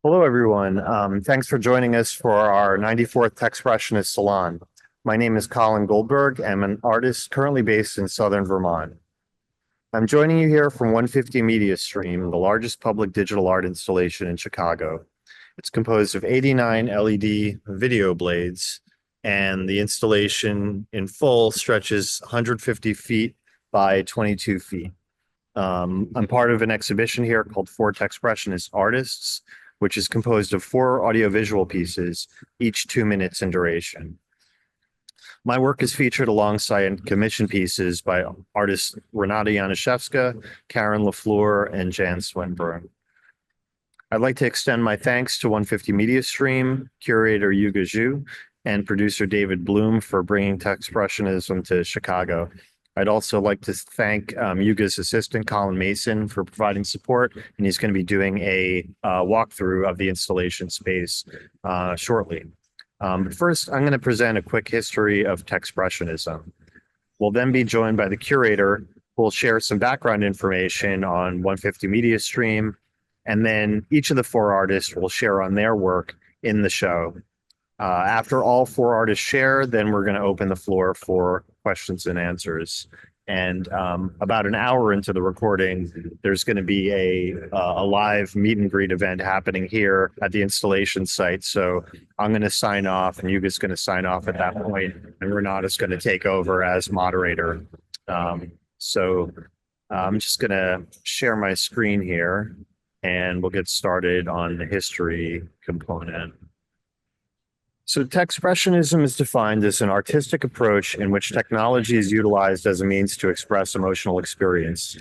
Hello, everyone. Thanks for joining us for our 94th Techspressionist Salon. My name is Colin Goldberg. I'm an artist currently based in Southern Vermont. I'm joining you here from 150 Media Stream, the largest public digital art installation in Chicago. It's composed of 89 LED video blades, and the installation in full stretches 150 feet by 22 feet. I'm part of an exhibition here called For Techspressionist Artists, which is composed of 4 audiovisual pieces, each 2 minutes in duration. My work is featured alongside commission pieces by artists Renata Janiszewska, Karen LaFleur, and Jan Swinburne. I'd like to extend my thanks to 150 Media Stream, curator Yuge Zhou, and producer David Bloom for bringing Techspressionism to Chicago. I'd also like to thank Yuge's assistant, Colin Mason, for providing support, and he's going to be doing a walkthrough of the installation space shortly. But first, I'm going to present a quick history of Techspressionism. We'll then be joined by the curator, who will share some background information on 150 Media Stream, and then each of the 4 artists will share on their work in the show. After all 4 artists share, then we're going to open the floor for questions and answers. And about an hour into the recording, there's going to be a live meet and greet event happening here at the installation site. So I'm going to sign off, and Yuga's going to sign off at that point, and Renata's going to take over as moderator. So I'm just going to share my screen here, and we'll get started on the history component. So Techspressionism is defined as an artistic approach in which technology is utilized as a means to express emotional experience.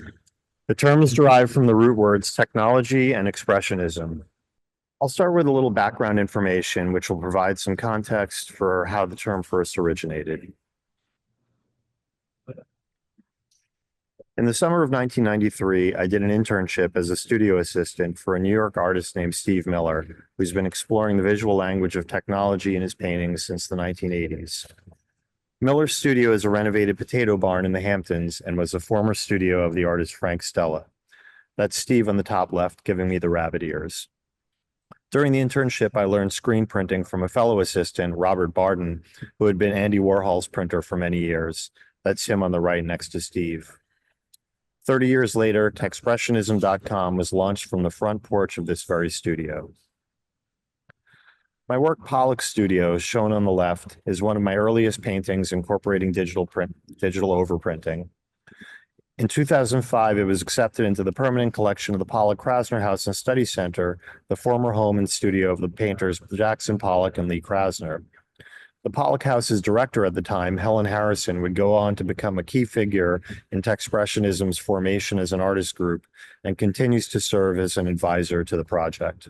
The term is derived from the root words technology and expressionism. I'll start with a little background information, which will provide some context for how the term first originated. In the summer of 1993, I did an internship as a studio assistant for a New York artist named Steve Miller, who's been exploring the visual language of technology in his paintings since the 1980s. Miller's studio is a renovated potato barn in the Hamptons and was a former studio of the artist Frank Stella. That's Steve on the top left, giving me the rabbit ears. During the internship, I learned screen printing from a fellow assistant, Robert Barden, who had been Andy Warhol's printer for many years. That's him on the right next to Steve. 30 years later, Techspressionism.com was launched from the front porch of this very studio. My work, Pollock Studio, shown on the left, is one of my earliest paintings incorporating digital overprinting. In 2005, it was accepted into the permanent collection of the Pollock Krasner House and Study Center, the former home and studio of the painters Jackson Pollock and Lee Krasner. The Pollock House's director at the time, Helen Harrison, would go on to become a key figure in Techspressionism's formation as an artist group and continues to serve as an advisor to the project.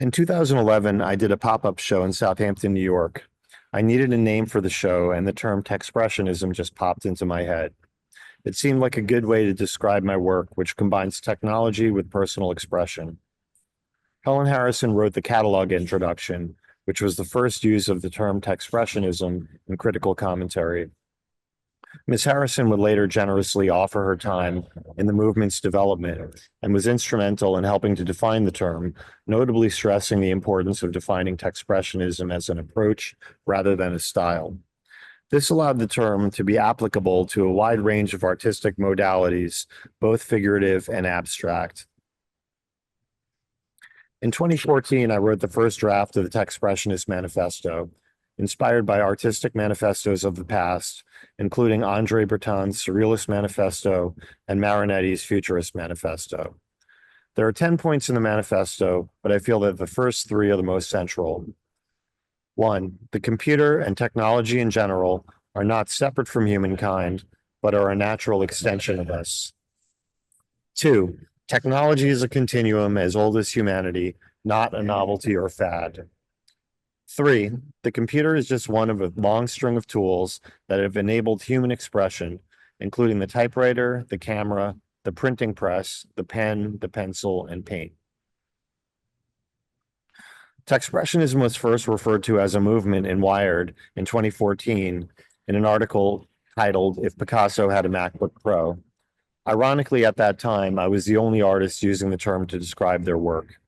In 2011, I did a pop-up show in Southampton, New York. I needed a name for the show, and the term Techspressionism just popped into my head. It seemed like a good way to describe my work, which combines technology with personal expression. Helen Harrison wrote the catalog introduction, which was the first use of the term Techspressionism in critical commentary. Ms. Harrison would later generously offer her time in the movement's development and was instrumental in helping to define the term, notably stressing the importance of defining Techspressionism as an approach rather than a style. This allowed the term to be applicable to a wide range of artistic modalities, both figurative and abstract. In 2014, I wrote the first draft of the Techspressionist Manifesto, inspired by artistic manifestos of the past, including Andre Breton's Surrealist Manifesto and Marinetti's Futurist Manifesto. There are 10 points in the manifesto, but I feel that the first 3 are the most central. 1, the computer and technology in general are not separate from humankind, but are a natural extension of us. 2, technology is a continuum as old as humanity, not a novelty or fad. 3, the computer is just one of a long string of tools that have enabled human expression, including the typewriter, the camera, the printing press, the pen, the pencil, and paint. Techspressionism was first referred to as a movement in Wired in 2014 in an article titled "If Picasso Had a MacBook Pro." Ironically, at that time, I was the only artist using the term to describe their work.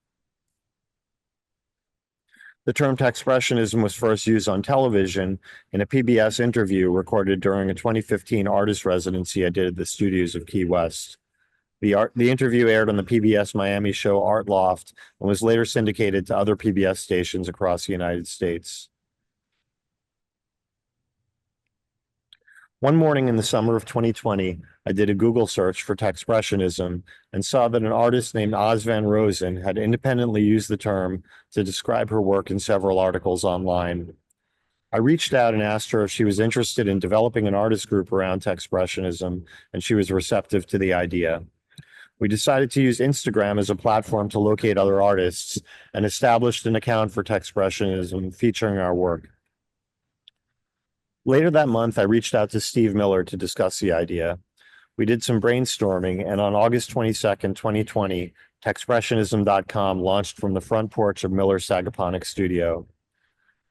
The term Techspressionism was first used on television in a PBS interview recorded during a 2015 artist residency I did at the studios of Key West. The interview aired on the PBS Miami show Art Loft and was later syndicated to other PBS stations across the United States. One morning in the summer of 2020, I did a Google search for Techspressionism and saw that an artist named Oz Van Rosen had independently used the term to describe her work in several articles online. I reached out and asked her if she was interested in developing an artist group around Techspressionism, and she was receptive to the idea. We decided to use Instagram as a platform to locate other artists and established an account for Techspressionism featuring our work. Later that month, I reached out to Steve Miller to discuss the idea. We did some brainstorming, and on August 22nd, 2020, Techspressionism.com launched from the front porch of Miller's Sagaponic studio.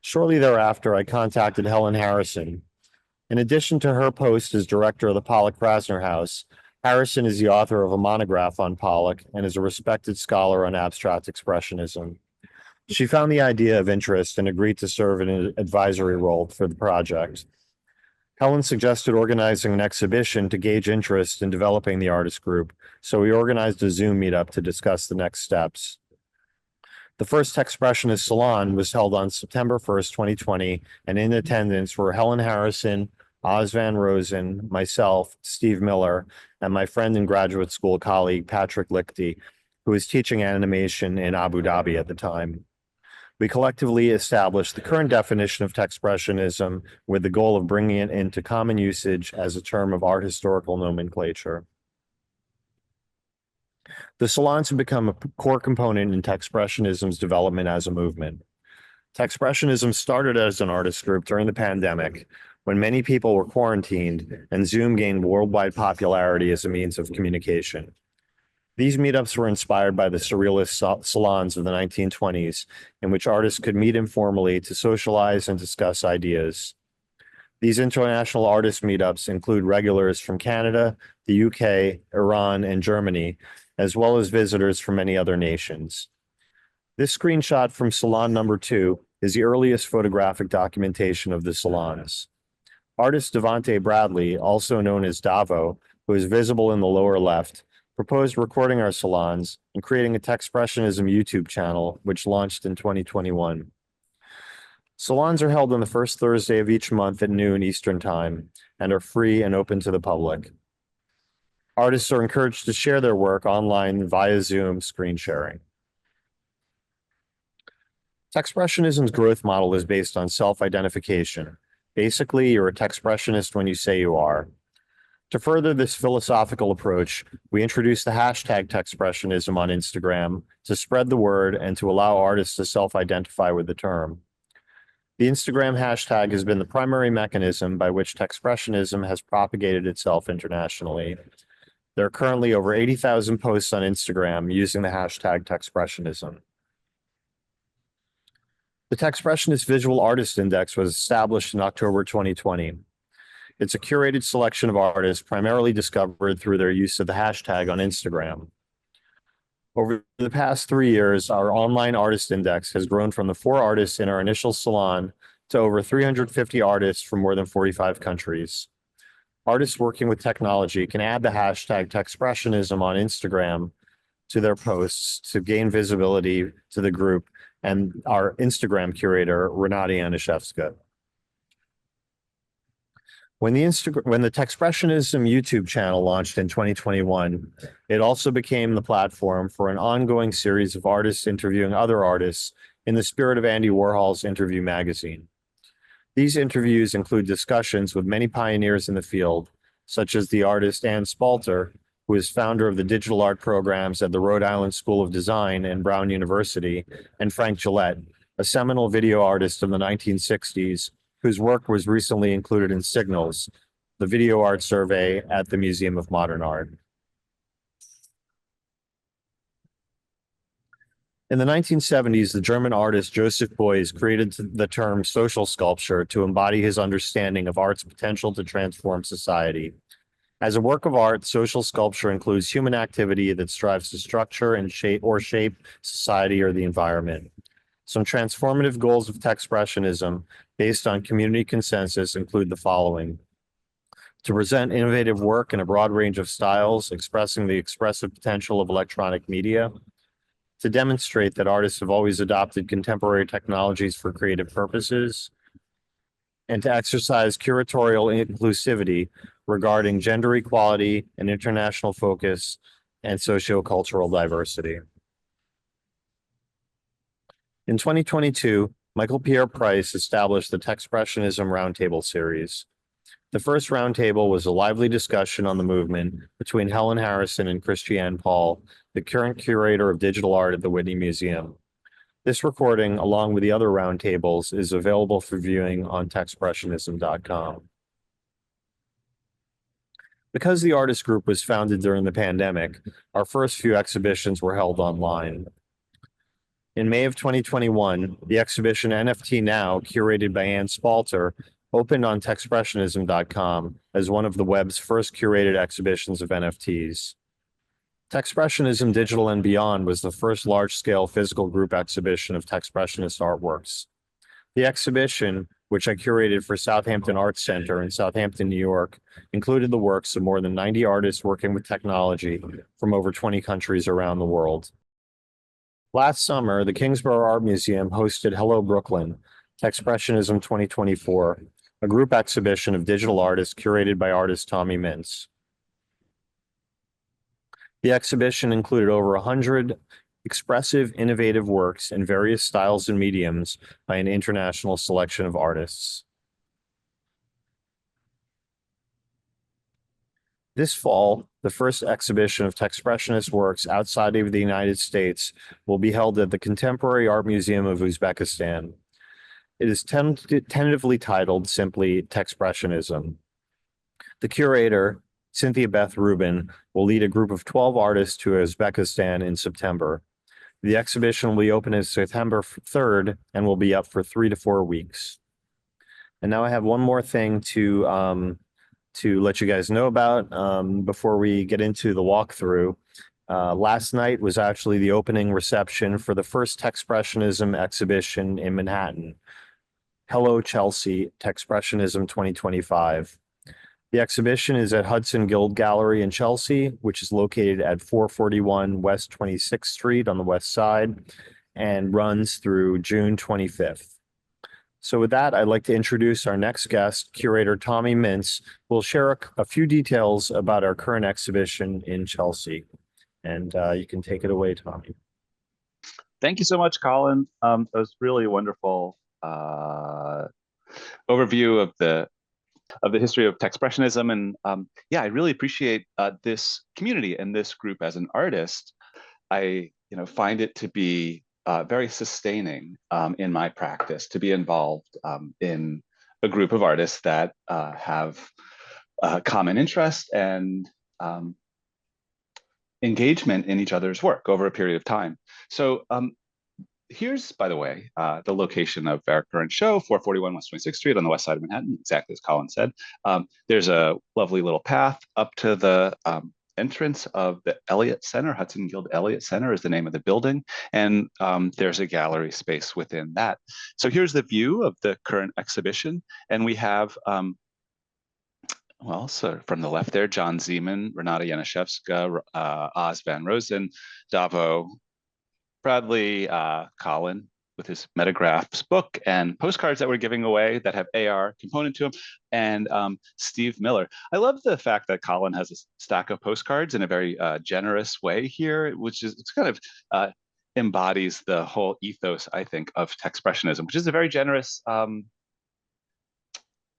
Shortly thereafter, I contacted Helen Harrison. In addition to her post as director of the Pollock-Krasner House, Harrison is the author of a monograph on Pollock and is a respected scholar on abstract expressionism. She found the idea of interest and agreed to serve in an advisory role for the project. Helen suggested organizing an exhibition to gauge interest in developing the artist group, so we organized a Zoom meetup to discuss the next steps. The first Techspressionist Salon was held on September 1st, 2020, and in attendance were Helen Harrison, Oz Van Rosen, myself, Steve Miller, and my friend and graduate school colleague, Patrick Lichty, who was teaching animation in Abu Dhabi at the time. We collectively established the current definition of Techspressionism with the goal of bringing it into common usage as a term of art historical nomenclature. The salons have become a core component in Techspressionism's development as a movement. Techspressionism started as an artist group during the pandemic, when many people were quarantined and Zoom gained worldwide popularity as a means of communication. These meetups were inspired by the surrealist salons of the 1920s, in which artists could meet informally to socialize and discuss ideas. These international artist meetups include regulars from Canada, the UK, Iran, and Germany, as well as visitors from many other nations. This screenshot from Salon number 2 is the earliest photographic documentation of the salons. Artist Devontae Bradley, also known as Davo, who is visible in the lower left, proposed recording our salons and creating a Techspressionism YouTube channel, which launched in 2021. Salons are held on the first Thursday of each month at noon Eastern Time and are free and open to the public. Artists are encouraged to share their work online via Zoom screen sharing. Techspressionism's growth model is based on self-identification. Basically, you're a Techspressionist when you say you are. To further this philosophical approach, we introduced the hashtag Techspressionism on Instagram to spread the word and to allow artists to self-identify with the term. The Instagram hashtag has been the primary mechanism by which Techspressionism has propagated itself internationally. There are currently over 80,000 posts on Instagram using the hashtag Techspressionism. The Techspressionist Visual Artist Index was established in October 2020. It's a curated selection of artists primarily discovered through their use of the hashtag on Instagram. Over the past 3 years, our online artist index has grown from the 4 artists in our initial salon to over 350 artists from more than 45 countries. Artists working with technology can add the hashtag Techspressionism on Instagram to their posts to gain visibility to the group and our Instagram curator, Renata Janiszewska. When the Techspressionism YouTube channel launched in 2021, it also became the platform for an ongoing series of artists interviewing other artists in the spirit of Andy Warhol's Interview magazine. These interviews include discussions with many pioneers in the field, such as the artist Ann Spalter, who is founder of the digital art programs at the Rhode Island School of Design and Brown University, and Frank Gillette, a seminal video artist of the 1960s, whose work was recently included in Signals, the video art survey at the Museum of Modern Art. In the 1970s, the German artist Joseph Beuys created the term social sculpture to embody his understanding of art's potential to transform society. As a work of art, social sculpture includes human activity that strives to structure and shape society or the environment. Some transformative goals of Techspressionism based on community consensus include the following: to present innovative work in a broad range of styles, expressing the expressive potential of electronic media, to demonstrate that artists have always adopted contemporary technologies for creative purposes, and to exercise curatorial inclusivity regarding gender equality and international focus and sociocultural diversity. In 2022, Michael Pierre Price established the Techspressionism Roundtable series. The first roundtable was a lively discussion on the movement between Helen Harrison and Christiane Paul, the current curator of digital art at the Whitney Museum. This recording, along with the other roundtables, is available for viewing on Techspressionism.com. Because the artist group was founded during the pandemic, our first few exhibitions were held online. In May of 2021, the exhibition NFT Now, curated by Ann Spalter, opened on Techspressionism.com as one of the web's first curated exhibitions of NFTs. Techspressionism Digital and Beyond was the first large-scale physical group exhibition of Techspressionist artworks. The exhibition, which I curated for Southampton Arts Center in Southampton, New York, included the works of more than 90 artists working with technology from over 20 countries around the world. Last summer, the Kingsborough Art Museum hosted Hello Brooklyn, Techspressionism 2024, a group exhibition of digital artists curated by artist Tommy Mintz. The exhibition included over 100 expressive, innovative works in various styles and mediums by an international selection of artists. This fall, the first exhibition of Techspressionist works outside of the United States will be held at the Contemporary Art Museum of Uzbekistan. It is tentatively titled simply Techspressionism. The curator, Cynthia Beth Rubin, will lead a group of 12 artists to Uzbekistan in September. The exhibition will be open on September 3rd and will be up for 3 to 4 weeks. And now I have one more thing to let you guys know about before we get into the walkthrough. Last night was actually the opening reception for the first Techspressionism exhibition in Manhattan. Hello, Chelsea, Techspressionism 2025. The exhibition is at Hudson Guild Gallery in Chelsea, which is located at 441 West 26th Street on the west side and runs through June 25th. So with that, I'd like to introduce our next guest, curator Tommy Mintz, who will share a few details about our current exhibition in Chelsea. And you can take it away, Tommy. Thank you so much, Colin. That was really a wonderful overview of the history of Techspressionism, and yeah, I really appreciate this community and this group. As an artist, I find it to be very sustaining in my practice to be involved in a group of artists that have common interest and engagement in each other's work over a period of time. So here's, by the way, the location of our current show, 441 West 26th Street on the west side of Manhattan, exactly as Colin said. There's a lovely little path up to the entrance of the Elliott Center. Hudson Guild Elliott Center is the name of the building, and there's a gallery space within that. So here's the view of the current exhibition, and we have well, so from the left there, John Zeman, Renata Janiszewska, Oz Van Rosen, Davo Bradley, Colin with his Metagraphs book and postcards that we're giving away that have AR component to them, and Steve Miller. I love the fact that Colin has a stack of postcards in a very generous way here, which is, it's kind of embodies the whole ethos, I think, of Techspressionism, which is a very generous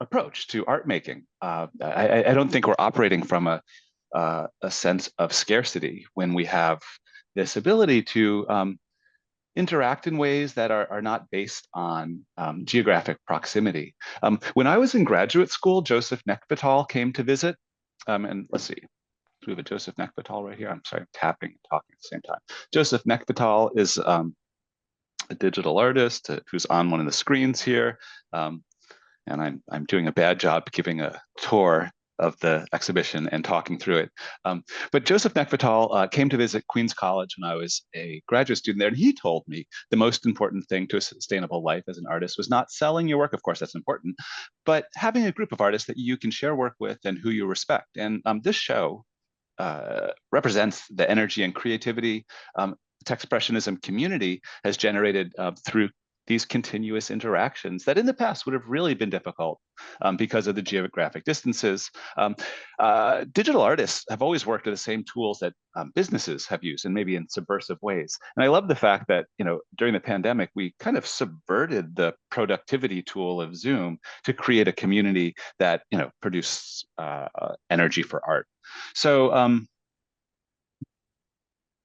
approach to art making. I don't think we're operating from a sense of scarcity when we have this ability to interact in ways that are not based on geographic proximity. When I was in graduate school, Joseph Nekvital came to visit, and let's see, do we have a Joseph Nekvital right here? I'm sorry, I'm tapping and talking at the same time. Joseph Nekvital is a digital artist who's on one of the screens here. And I'm doing a bad job giving a tour of the exhibition and talking through it. But Joseph Nekvital came to visit Queens College when I was a graduate student there, and he told me the most important thing to a sustainable life as an artist was not selling your work, of course that's important, but having a group of artists that you can share work with and who you respect. And this show represents the energy and creativity Techspressionism community has generated through these continuous interactions that in the past would have really been difficult because of the geographic distances. Digital artists have always worked with the same tools that businesses have used, and maybe in subversive ways. And I love the fact that, during the pandemic, we kind of subverted the productivity tool of Zoom to create a community that, produces energy for art. So,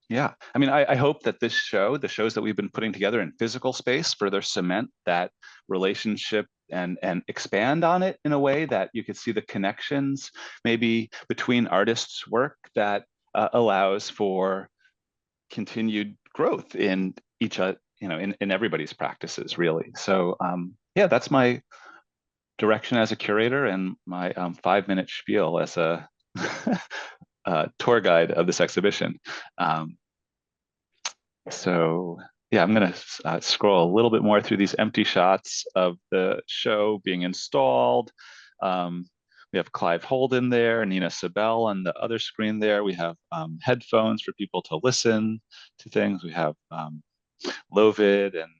yeah, I mean, I hope that this show, the shows that we've been putting together in physical space, further cement that relationship and expand on it in a way that you could see the connections maybe between artists' work that allows for continued growth in each, in everybody's practices, really. So yeah, that's my direction as a curator and my 5-minute spiel as a tour guide of this exhibition. So yeah, I'm going to scroll a little bit more through these empty shots of the show being installed. We have Clive Holden there, Nina Sabel on the other screen there. We have headphones for people to listen to things. We have Lovid and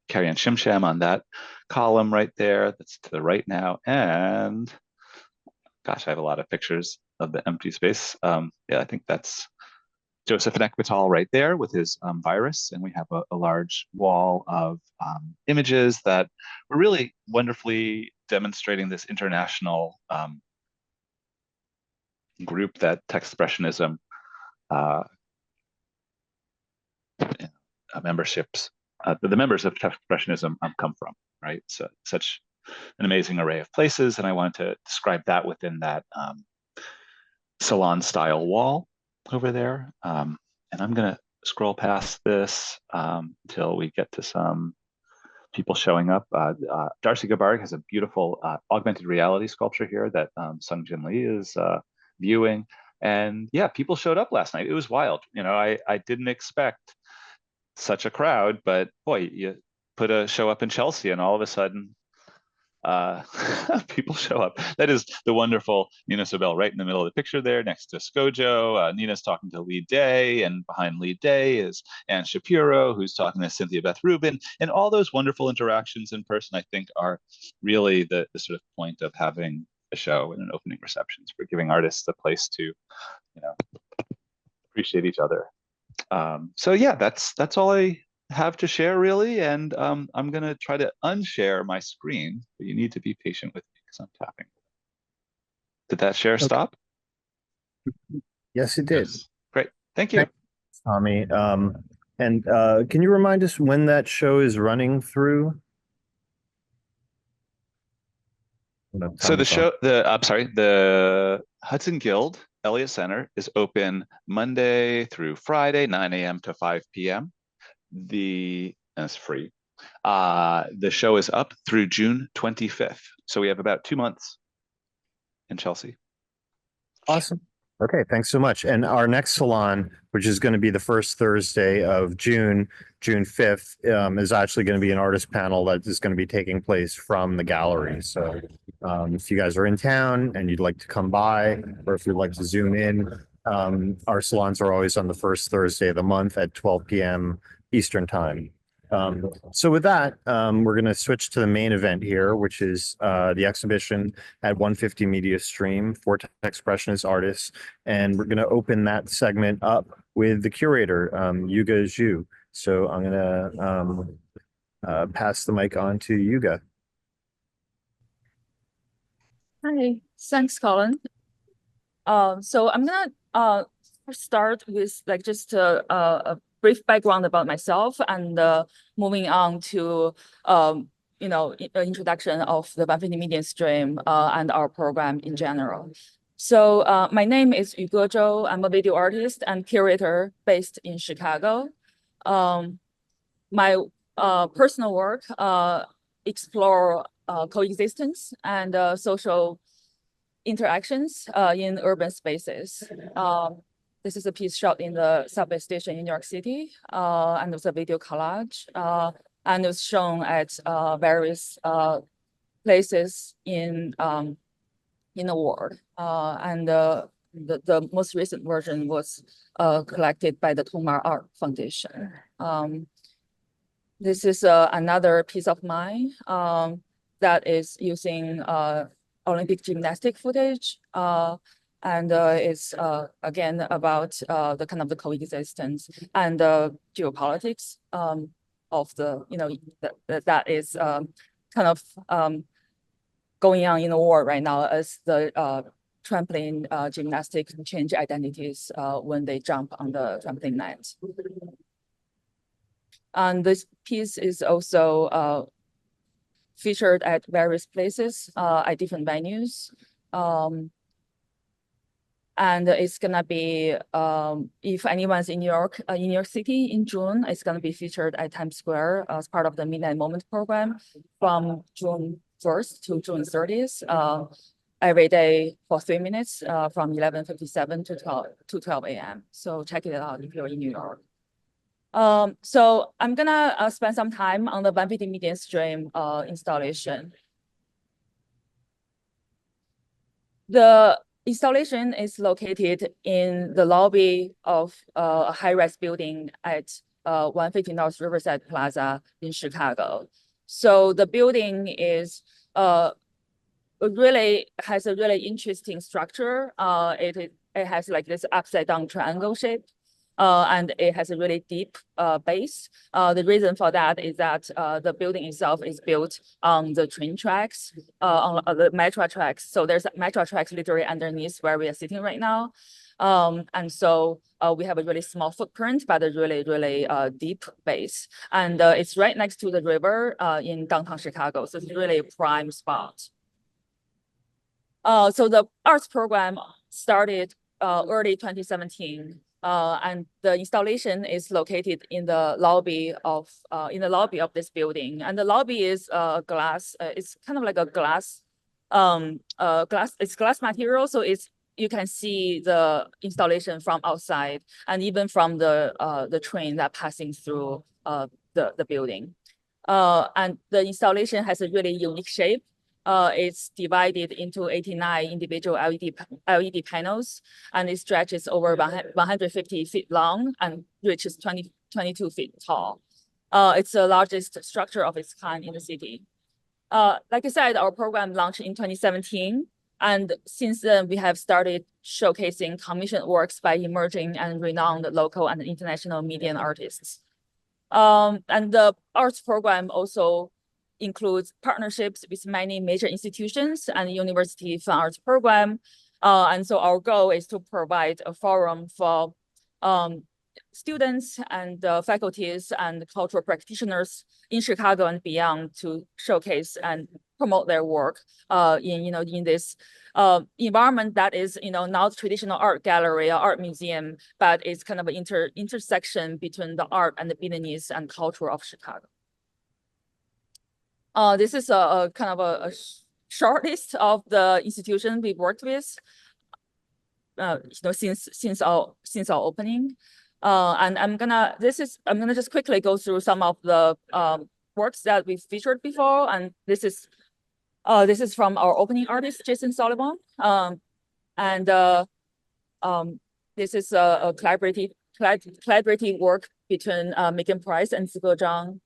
Carrie-Anne Shimsham on that column right there. That's to the right now. And gosh, I have a lot of pictures of the empty space. Yeah, I think that's Joseph Nekvital right there with his virus. And we have a large wall of images that were really wonderfully demonstrating this international group that Techspressionism memberships, the members of Techspressionism come from, right? So such an amazing array of places. And I wanted to describe that within that Salon style wall over there. And I'm going to scroll past this until we get to some people showing up. Darcy Gabarg has a beautiful augmented reality sculpture here that Sung Jin Lee is viewing. And yeah, people showed up last night. It was wild. I didn't expect such a crowd, but boy, you put a show up in Chelsea and all of a sudden people show up. That is the wonderful Nina Sobel right in the middle of the picture there next to Skojo. Nina's talking to Lee Day, and behind Lee Day is Anne Shapiro, who's talking to Cynthia Beth Rubin. And all those wonderful interactions in person, I think, are really the sort of point of having a show and an opening receptions, for giving artists a place to, appreciate each other. So yeah, that's all I have to share, really. And I'm going to try to unshare my screen, but you need to be patient with me because I'm tapping. Did that share stop? Yes, it did. Yes. Great. Thank you. Thanks, Tommy. And can you remind us when that show is running through? So the show, the Hudson Guild Elliott Center is open Monday through Friday, 9 a.m. to 5 p.m. It's free. The show is up through June 25th. So we have about 2 months in Chelsea. Awesome. Okay, thanks so much. And our next salon, which is going to be the first Thursday of June 5th, is actually going to be an artist panel that is going to be taking place from the gallery. So if you guys are in town and you'd like to come by, or if you'd like to zoom in, our salons are always on the first Thursday of the month at 12 p.m. Eastern time. So with that, we're going to switch to the main event here, which is the exhibition at 150 Media Stream for Techspressionist Artists. And we're going to open that segment up with the curator, Yuge Zhou. So I'm going to pass the mic on to Yuge. Hi, thanks, Colin. So I'm gonna start with just a brief background about myself, and moving on to introduction of the 150 Media Stream and our program in general. So my name is Yuge Zhou. I'm a video artist and curator based in Chicago. My personal work explore coexistence and social interactions in urban spaces. This is a piece shot in the subway station in New York City, and it was a video collage, and it was shown at various places in the world. And the most recent version was collected by the Tomar Art Foundation. This is another piece of mine that is using Olympic gymnastic footage. And it's again about the kind of the coexistence and geopolitics of the, that is kind of going on in the world right now as the trampoline gymnastics change identities when they jump on the trampoline net. And this piece is also featured at various places at different venues. And it's gonna be, if anyone's in New York City in June, it's gonna be featured at Times Square as part of the Midnight Moment program from June 1st to June 30th, every day for 3 minutes from 11:57 to 12 a.m. So check it out if you're in New York. So I'm gonna spend some time on the 150 median stream installation. The installation is located in the lobby of a high-rise building at 150 North Riverside Plaza in Chicago. So the building is really has a really interesting structure. It has like this upside down triangle shape. And it has a really deep base. The reason for that is that the building itself is built on the train tracks, on the metro tracks. So there's metro tracks literally underneath where we are sitting right now. And so we have a really small footprint, but a really, really deep base. And it's right next to the river in downtown Chicago. So it's really a prime spot. So the arts program started early 2017. And the installation is located in the lobby of this building, and the lobby is glass. It's kind of like a glass, It's glass material, so you can see the installation from outside, and even from the train that passing through the building. And the installation has a really unique shape. It's divided into 89 individual LED panels, and it stretches over 150 feet long and reaches 22 feet tall. It's the largest structure of its kind in the city. Like I said, our program launched in 2017, and since then we have started showcasing commissioned works by emerging and renowned local and international media and artists. And the arts program also includes partnerships with many major institutions and university fine arts program. And so our goal is to provide a forum for students and faculties and cultural practitioners in Chicago and beyond to showcase and promote their work in this environment that is not traditional art gallery or art museum, but it's kind of an intersection between the art and the business and culture of Chicago. This is a kind of a short list of the institutions we've worked with, since our opening. And I'm gonna just quickly go through some of the works that we've featured before, and this is from our opening artist Jason Solomon, and this is a collaborative work between Megan Price and Yuge Zhou.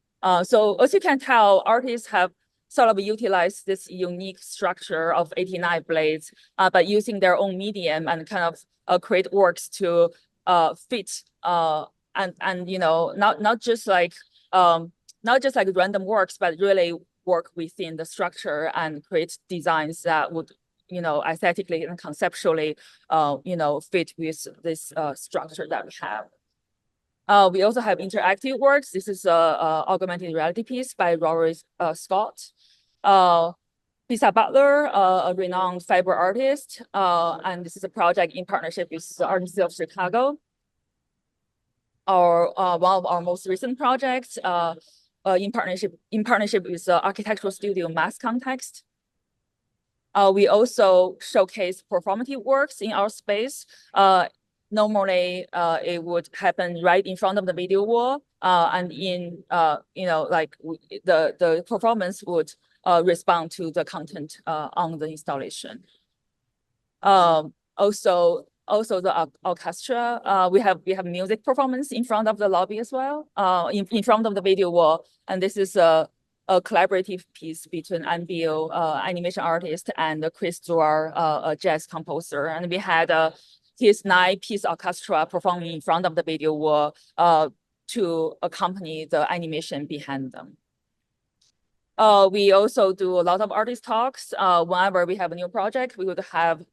So as you can tell, artists have sort of utilized this unique structure of 89 blades, but using their own medium and kind of create works to fit and not just like random works, but really work within the structure and create designs that would aesthetically and conceptually fit with this structure that we have. We also have interactive works. This is a augmented reality piece by Rory Scott. Lisa Butler, a renowned fiber artist, and this is a project in partnership with the Art Institute of Chicago. One of our most recent projects, in partnership with the architectural studio Mass Context. We also showcase performative works in our space. Normally, it would happen right in front of the video wall, and in the performance would respond to the content on the installation. Also the orchestra. We have music performance in front of the lobby as well. In front of the video wall, and this is a collaborative piece between NBO animation artist and Chris Zuar, a jazz composer, and we had his 9-piece orchestra performing in front of the video wall to accompany the animation behind them. We also do a lot of artist talks. Whenever we have a new project, we would have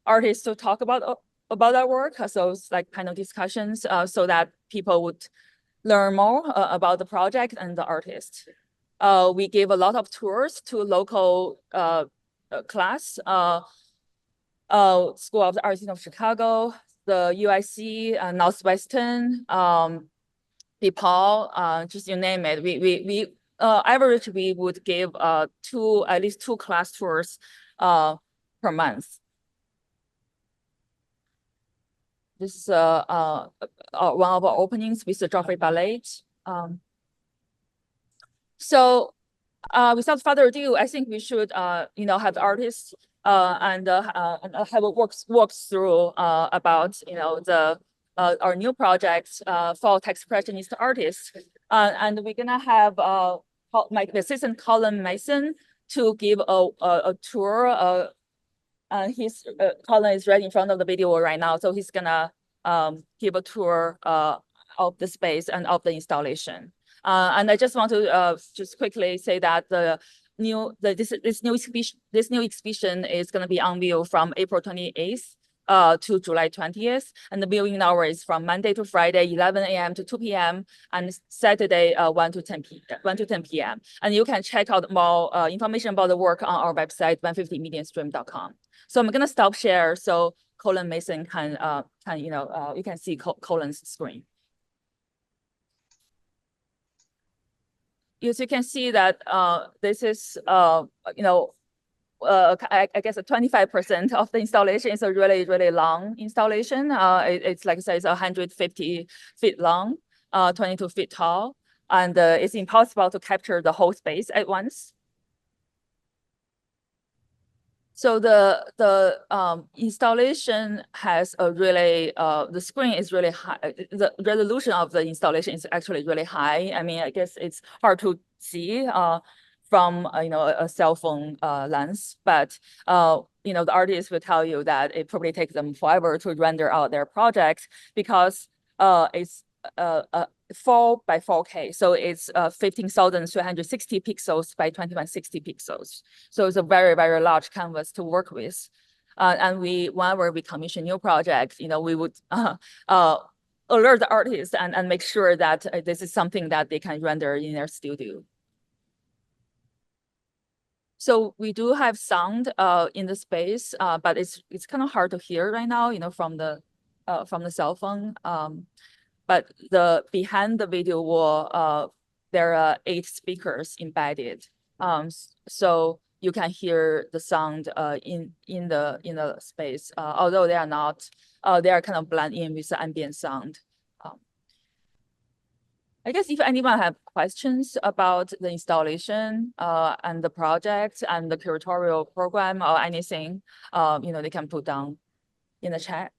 artists to talk about our work. So it's like panel discussions so that people would learn more about the project and the artist. We gave a lot of tours to local class, School of the Arts of Chicago, the UIC, Northwestern, DePaul, just you name it. We average we would give at least 2 class tours per month. This is one of our openings with the Joffrey Ballet. So without further ado, I think we should have the artists and have a walk through about our new projects for Techspressionist Artists. And we're gonna have my assistant Colin Mason to give a tour. Colin is right in front of the video right now, so he's gonna give a tour of the space and of the installation. And I just want to just quickly say that this new exhibition is going to be on view from April 28th to July 20th, and the viewing hour is from Monday to Friday, 11 a.m. to 2 p.m. and Saturday 1 to 10 p.m. And you can check out more information about the work on our website 150medianstream.com. So I'm going to stop share so Colin Mason can you can see Colin's screen. As you can see that this is I guess 25% of the installation is a really long installation. It's like I said, it's 150 feet long, 22 feet tall, and it's impossible to capture the whole space at once. So the installation has a really the screen is really high. The resolution of the installation is actually really high. I mean, I guess it's hard to see from a cell phone lens, but the artists will tell you that it probably takes them forever to render out their projects because it's 4 by 4K, so it's 15,360 pixels by 2160 pixels. So it's a very large canvas to work with. And whenever we commission new projects, we would alert the artists and make sure that this is something that they can render in their studio. So we do have sound in the space, but it's kind of hard to hear right now, from the cell phone. But behind the video wall, there are 8 speakers embedded, so you can hear the sound in the space. Although they are not, they are kind of blend in with the ambient sound. I guess if anyone have questions about the installation and the project and the curatorial program or anything, they can put down in the chat.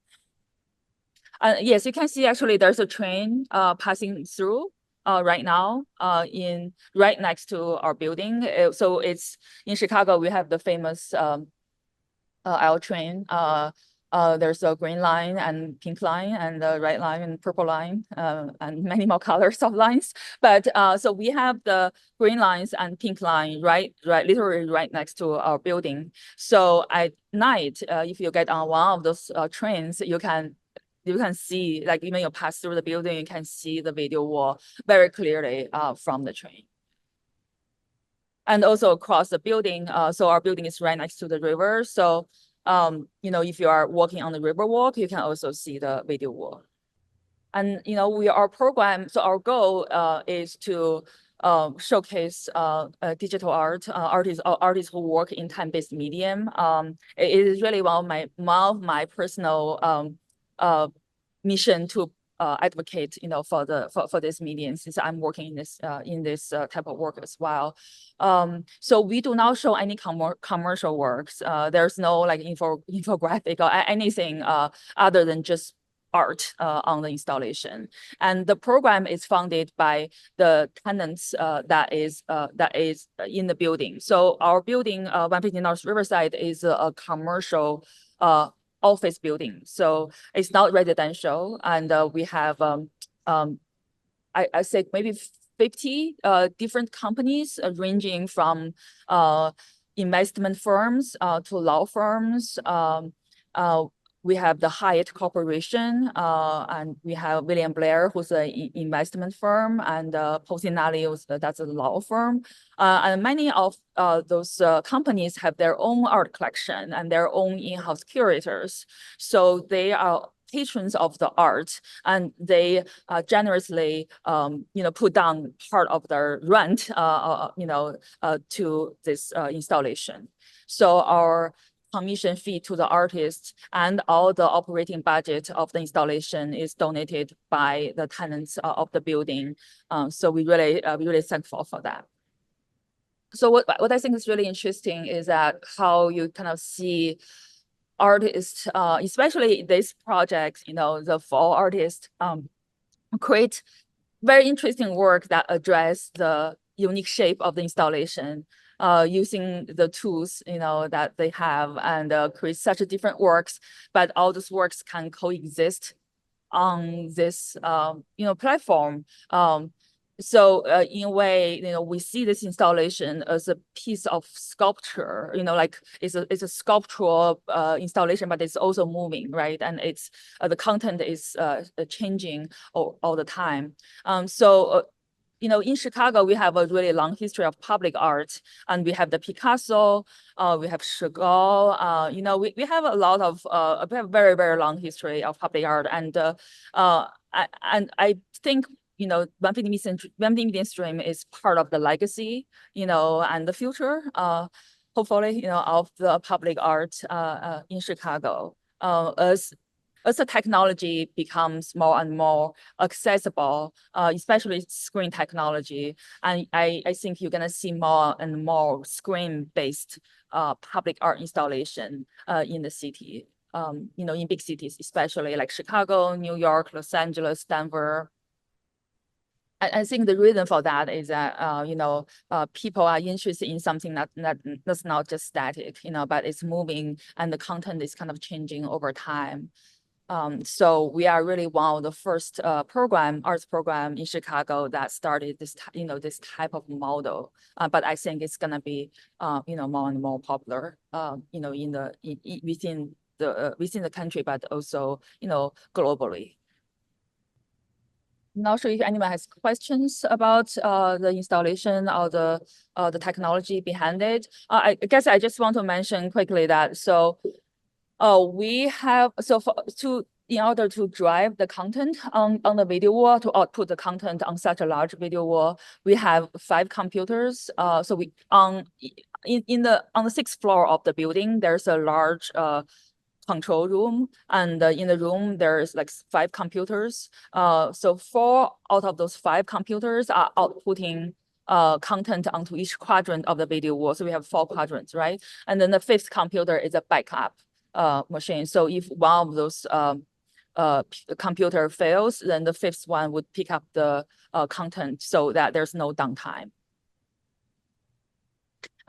Yes, you can see actually there's a train passing through right now right next to our building. So it's in Chicago, we have the famous L train. There's a green line and pink line and the red line and purple line and many more colors of lines. But so we have the green lines and pink line literally right next to our building. So at night, if you get on one of those trains, you can see, like even you pass through the building, you can see the video wall very clearly from the train. And also across the building, so our building is right next to the river. So, if you are walking on the river walk, you can also see the video wall. And, our program, so our goal is to showcase digital art, artists who work in time-based medium. It is really one of my personal mission to advocate, for this medium, since I'm working in this type of work as well. So we do not show any commercial works. There's no like infographic or anything other than just art on the installation. And the program is funded by the tenants that is in the building. So our building, 150 North Riverside, is a commercial office building. So it's not residential. And we have, I say maybe 50 different companies ranging from investment firms to law firms. We have the Hyatt Corporation, and we have William Blair, who's an investment firm, and Posinelli, that's a law firm. And many of those companies have their own art collection and their own in-house curators. So they are patrons of the art, and they generously, put down part of their rent, to this installation. So our commission fee to the artists and all the operating budget of the installation is donated by the tenants of the building. So we really thankful for that. So what I think is really interesting is that how you kind of see artists, especially this project, the fall artists create very interesting work that address the unique shape of the installation, using the tools, that they have, and create such different works, but all those works can coexist on this, platform. So in a way, we see this installation as a piece of sculpture, like it's a sculptural installation, but it's also moving, right? And it's the content is changing all the time. In Chicago, we have a really long history of public art, and we have the Picasso, we have Chagall, we have a lot of, we have very, very long history of public art. And I think, 150 Million Stream is part of the legacy, and the future, hopefully, of the public art in Chicago. As the technology becomes more and more accessible, especially screen technology, and I think you're gonna see more and more screen-based public art installation in the city, in big cities, especially like Chicago, New York, Los Angeles, Denver. I think the reason for that is that, people are interested in something that's not just static, but it's moving, and the content is kind of changing over time. So we are really one of the first arts program in Chicago that started this, this type of model. But I think it's gonna be, more and more popular, within the country, but also, globally. I'm not sure if anyone has questions about the installation or the technology behind it. I guess I just want to mention quickly that we have in order to drive the content on the video wall, to output the content on such a large video wall, we have 5 computers. So we on the 6th floor of the building, there's a large control room, and in the room there's like 5 computers. So 4 out of those 5 computers are outputting content onto each quadrant of the video wall. So we have 4 quadrants, right? And then the 5th computer is a backup machine. So if one of those computer fails, then the 5th one would pick up the content so that there's no downtime.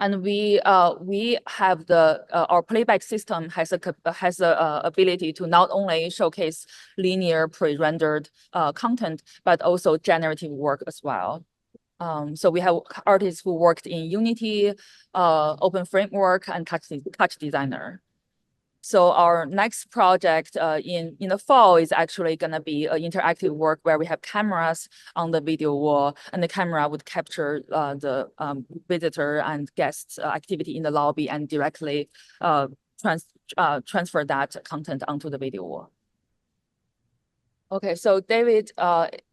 And we have our playback system has a ability to not only showcase linear pre-rendered content, but also generative work as well. So we have artists who worked in Unity, Open Framework, and Touch Designer. So our next project in the fall is actually going to be an interactive work where we have cameras on the video wall, and the camera would capture the visitor and guests activity in the lobby and directly transfer that content onto the video wall. Okay, so David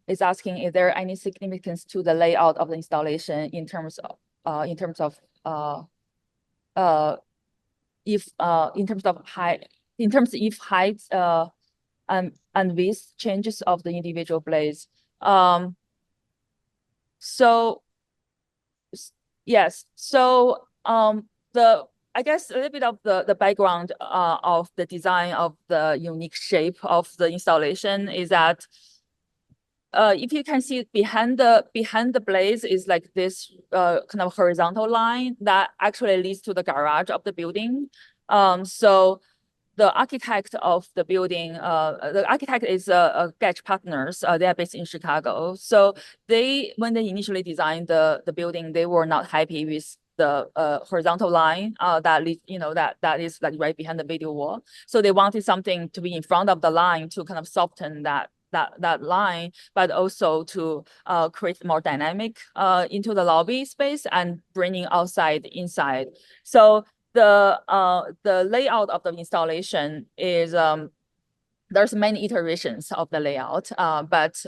is asking if there any significance to the layout of the installation in terms of height, if height and width changes of the individual blades. So yes, so I guess a little bit of the background of the design of the unique shape of the installation is that if you can see behind the blades is like this kind of horizontal line that actually leads to the garage of the building. So the architect of the building, the architect is Getch Partners. They are based in Chicago. So when they initially designed the building, they were not happy with the horizontal line that leads, that is like right behind the video wall. So they wanted something to be in front of the line to kind of soften that line, but also to create more dynamic into the lobby space and bringing outside inside. So the layout of the installation is there's many iterations of the layout, but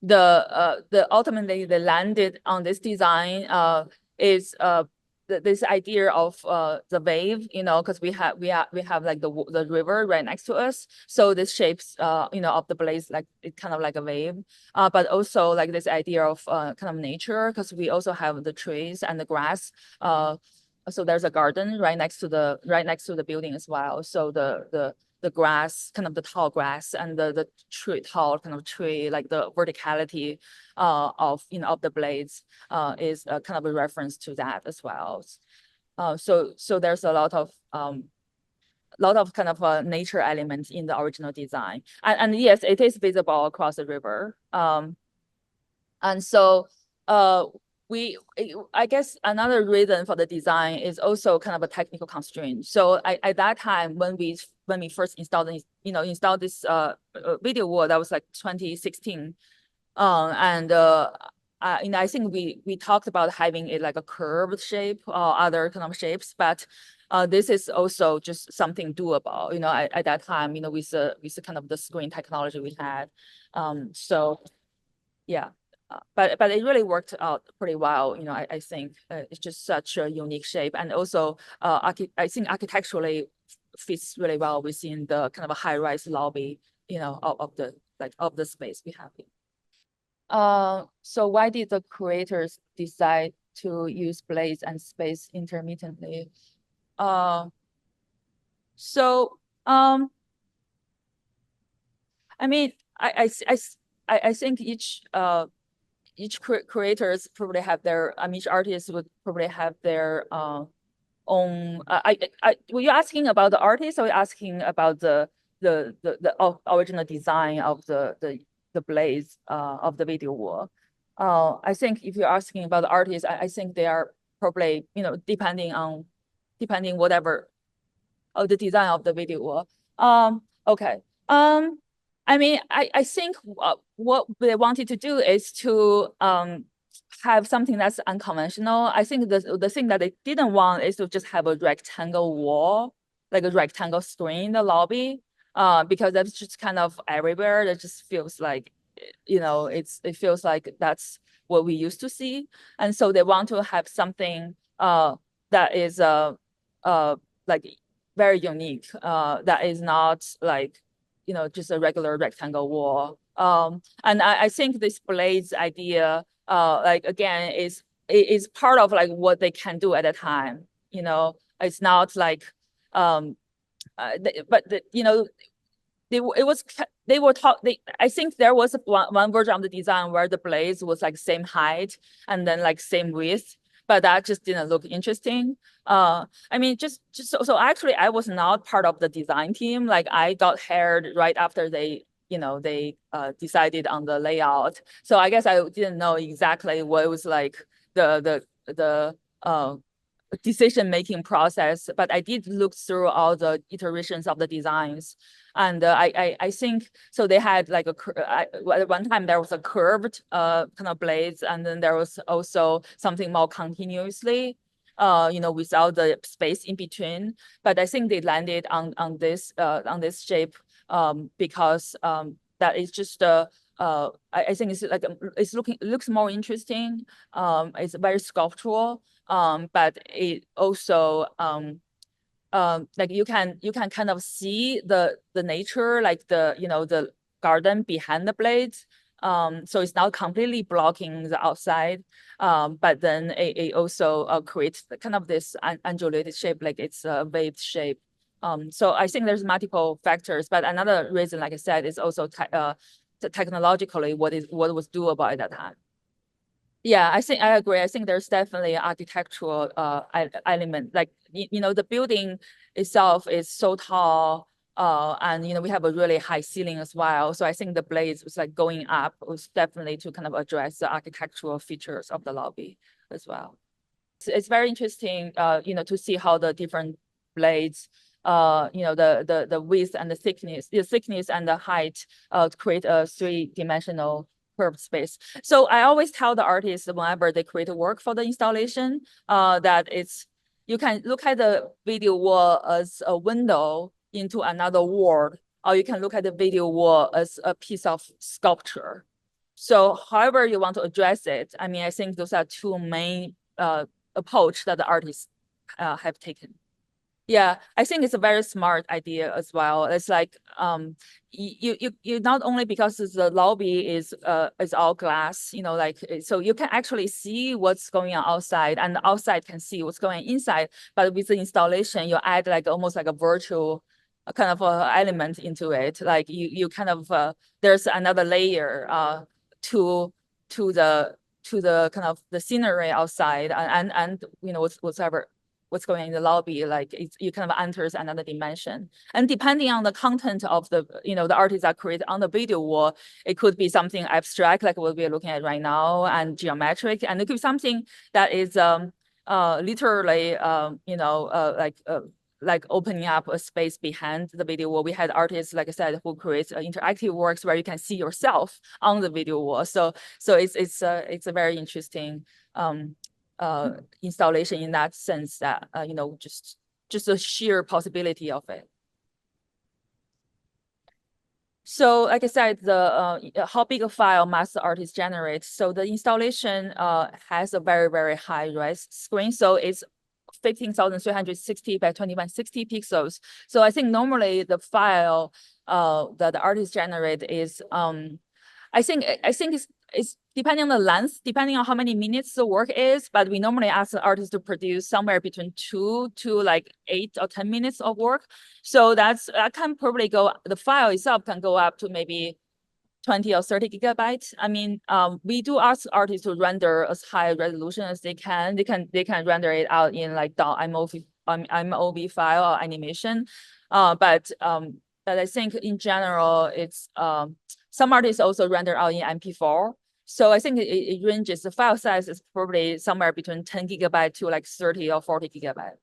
the ultimately they landed on this design is this idea of the wave, because we have like the river right next to us. So this shapes of the blades like it kind of like a wave, but also like this idea of kind of nature, because we also have the trees and the grass. So there's a garden right next to the building as well. So the grass, kind of the tall grass, and the tall kind of tree, like the verticality of the blades is kind of a reference to that as well. So there's a lot of kind of nature elements in the original design, and yes, it is visible across the river. And so I guess another reason for the design is also kind of a technical constraint. So at that time, when we first installed this video wall, that was like 2016, and I think we talked about having it like a curved shape or other kind of shapes, but this is also just something doable, at that time, with the kind of the screen technology we had. So yeah. But it really worked out pretty well. I think it's just such a unique shape, and also I think architecturally fits really well within the kind of a high-rise lobby, of the space we have here. So why did the creators decide to use blades and space intermittently? I mean, I think each creators probably have their, each artist would probably have their own. Were you asking about the artist, or asking about the original design of the blades of the video wall? I think if you're asking about the artist, I think they are probably depending whatever of the design of the video wall. Okay. I mean, I think what they wanted to do is to have something that's unconventional. I think the thing that they didn't want is to just have a rectangle wall, like a rectangle screen in the lobby, because that's just kind of everywhere. That just feels like, it feels like that's what we used to see. And so they want to have something that is like very unique, that is not like, just a regular rectangle wall. And I think this blades idea, like again, is part of like what they can do at a time. It's not like, I think there was one version of the design where the blades was like same height and then like same width, but that just didn't look interesting. I mean, so actually I was not part of the design team. Like I got hired right after they decided on the layout. So I guess I didn't know exactly what it was like the decision-making process, but I did look through all the iterations of the designs. And I think, so they had like at one time there was a curved kind of blades, and then there was also something more continuously, without the space in between. But I think they landed on this shape because that is just I think it's like it looks more interesting. It's very sculptural, but it also like you can kind of see the nature, like the garden behind the blades. So it's not completely blocking the outside, but then it also creates kind of this undulated shape, like it's a waved shape. So I think there's multiple factors, but another reason, like I said, is also technologically what was doable at that time. Yeah, I agree. I think there's definitely architectural element. Like the building itself is so tall, and we have a really high ceiling as well. So I think the blades was like going up was definitely to kind of address the architectural features of the lobby as well. It's very interesting, to see how the different blades, the width and the thickness and the height create a three-dimensional curved space. So I always tell the artists whenever they create a work for the installation, that you can look at the video wall as a window into another world, or you can look at the video wall as a piece of sculpture. So however you want to address it, I mean, I think those are two main approach that the artists have taken. Yeah, I think it's a very smart idea as well. It's like you not only because the lobby is all glass, so you can actually see what's going on outside, and the outside can see what's going on inside. But with the installation, you add like almost like a virtual kind of element into it. Like you kind of there's another layer to the kind of the scenery outside, and what's going on in the lobby, like you kind of enters another dimension. And depending on the content of the artists that create on the video wall, it could be something abstract like what we're looking at right now, and geometric, and it could be something that is literally like opening up a space behind the video wall. We had artists, like I said, who create interactive works where you can see yourself on the video wall. So it's a very interesting installation in that sense, that just a sheer possibility of it. So like I said, the how big a file must the artist generate? So the installation has a very, very high res screen. So it's 15,360 by 2160 pixels. So I think normally the file that the artist generate is I think it's depending on the length, depending on how many minutes the work is, but we normally ask the artist to produce somewhere between 2 to like 8 or 10 minutes of work. So that can probably go, the file itself can go up to maybe 20 or 30 gigabytes. I mean, we do ask artists to render as high resolution as they can. They can render it out in like .mov file or animation. But I think in general, it's some artists also render out in MP4. So I think it ranges, the file size is probably somewhere between 10 gigabyte to like 30 or 40 gigabyte.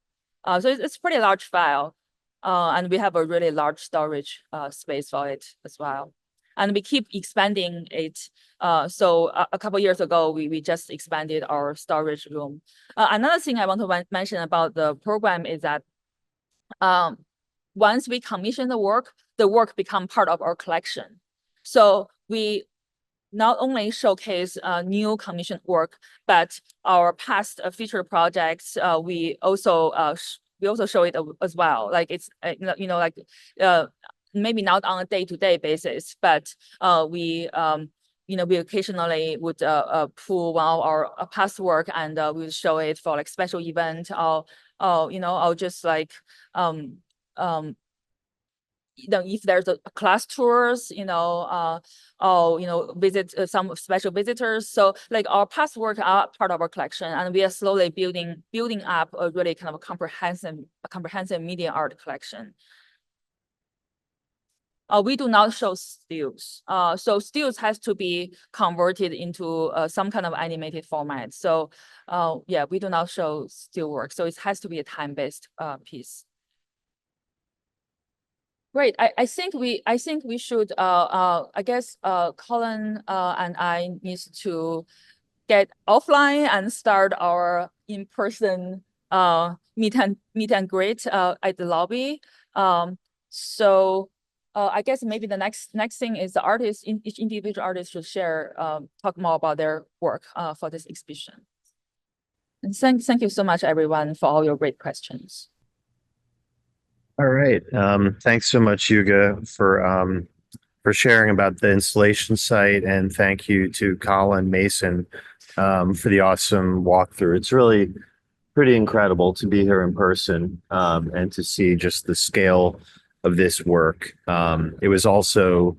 So it's pretty large file. And we have a really large storage space for it as well. And we keep expanding it. So a couple of years ago, we just expanded our storage room. Another thing I want to mention about the program is that once we commission the work become part of our collection. So we not only showcase new commissioned work, but our past feature projects, we also show it as well. Like it's maybe not on a day-to-day basis, but we occasionally would pull one of our past work, and we would show it for like special event, or just like if there's a class tours, or visit some special visitors. So like our past work are part of our collection, and we are slowly building up a really kind of a comprehensive media art collection. We do not show stills. So stills has to be converted into some kind of animated format. So yeah, we do not show still work. So it has to be a time-based piece. Great. I think we should I guess Colin and I need to get offline and start our in-person meet and greet at the lobby. So I guess maybe the next thing is the artist, each individual artist should share, talk more about their work for this exhibition. And thank you so much, everyone, for all your great questions. All right. Thanks so much, Yuge, for sharing about the installation site, and thank you to Colin Mason for the awesome walkthrough. It's really pretty incredible to be here in person and to see just the scale of this work. It was also,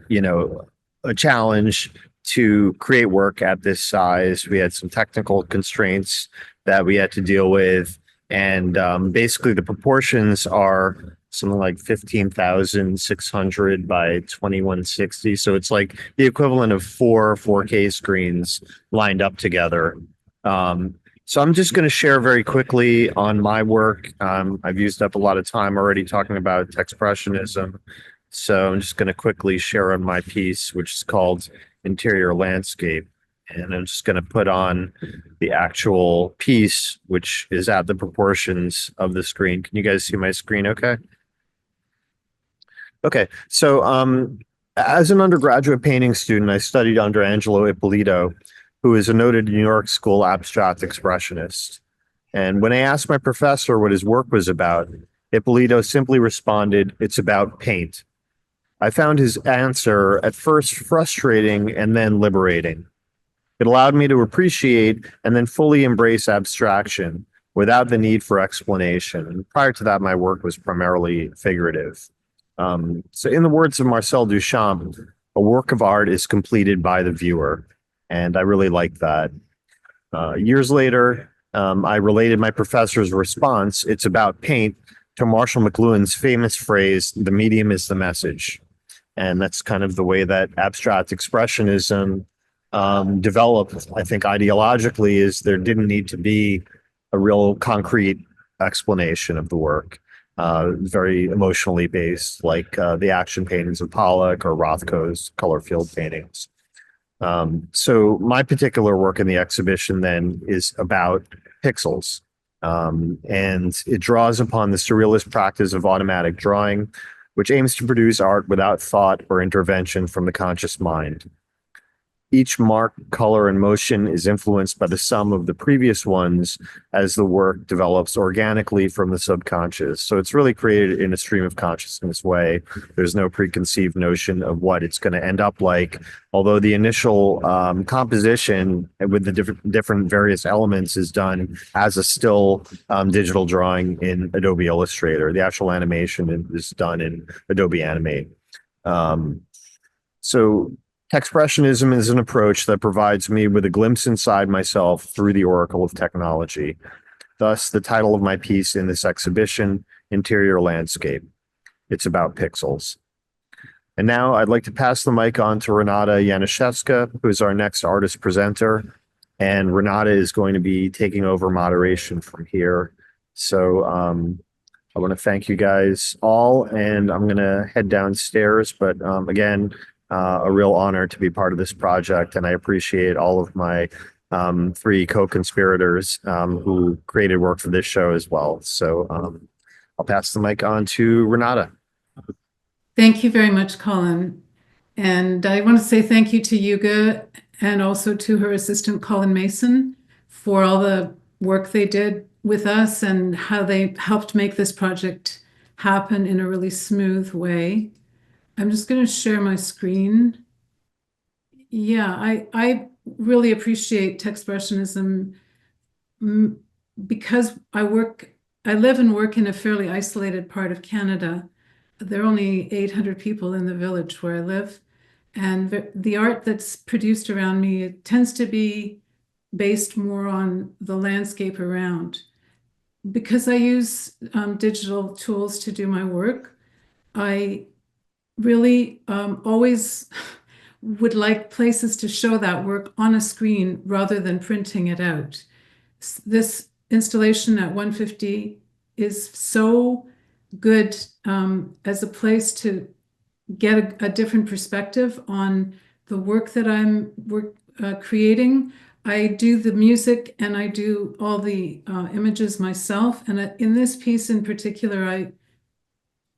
you know, a challenge to create work at this size. We had some technical constraints that we had to deal with. And basically the proportions are something like 15,600 by 2160. So it's like the equivalent of 4K screens lined up together. So I'm just going to share very quickly on my work. I've used up a lot of time already talking about Techspressionism. So I'm just going to quickly share on my piece, which is called Interior Landscape. And I'm just going to put on the actual piece, which is at the proportions of the screen. Can you guys see my screen okay? Okay, so as an undergraduate painting student, I studied under Angelo Ippolito, who is a noted New York School abstract expressionist. And when I asked my professor what his work was about, Ippolito simply responded, "It's about paint." I found his answer at first frustrating and then liberating. It allowed me to appreciate and then fully embrace abstraction without the need for explanation. And prior to that, my work was primarily figurative. So in the words of Marcel Duchamp, a work of art is completed by the viewer. And I really like that. Years later, I related my professor's response, "It's about paint," to Marshall McLuhan's famous phrase, "The medium is the message." And that's kind of the way that abstract expressionism developed, I think, ideologically, is there didn't need to be a real concrete explanation of the work, very emotionally based, like the action paintings of Pollock or Rothko's color field paintings. So my particular work in the exhibition then is about pixels, and it draws upon the surrealist practice of automatic drawing, which aims to produce art without thought or intervention from the conscious mind. Each mark, color, and motion is influenced by the sum of the previous ones as the work develops organically from the subconscious. So it's really created in a stream of consciousness way. There's no preconceived notion of what it's going to end up like, although the initial composition with the different various elements is done as a still digital drawing in Adobe Illustrator. The actual animation is done in Adobe Animate. So Techspressionism is an approach that provides me with a glimpse inside myself through the oracle of technology. Thus, the title of my piece in this exhibition, Interior Landscape. It's about pixels. And now I'd like to pass the mic on to Renata Janiszewska, who is our next artist presenter. And Renata is going to be taking over moderation from here. So I want to thank you guys all, and I'm going to head downstairs. But again, a real honor to be part of this project, and I appreciate all of my three co-conspirators who created work for this show as well. So I'll pass the mic on to Renata. Thank you very much, Colin. And I want to say thank you to Yuge and also to her assistant, Colin Mason, for all the work they did with us and how they helped make this project happen in a really smooth way. I'm just going to share my screen. Yeah, I really appreciate Techspressionism because I live and work in a fairly isolated part of Canada. There are only 800 people in the village where I live. And the art that's produced around me, it tends to be based more on the landscape around. Because I use digital tools to do my work, I really always would like places to show that work on a screen rather than printing it out. This installation at 150 is so good as a place to get a different perspective on the work that I'm creating. I do the music and I do all the images myself. And in this piece in particular,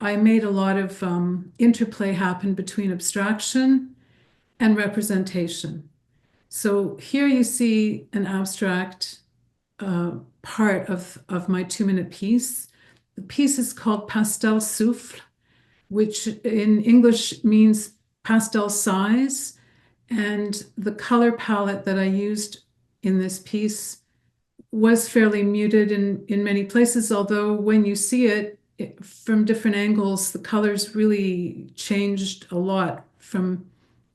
I made a lot of interplay happen between abstraction and representation. So here you see an abstract part of my 2-minute piece. The piece is called Pastel Souffles, which in English means pastel size. And the color palette that I used in this piece was fairly muted in many places, although when you see it from different angles, the colors really changed a lot from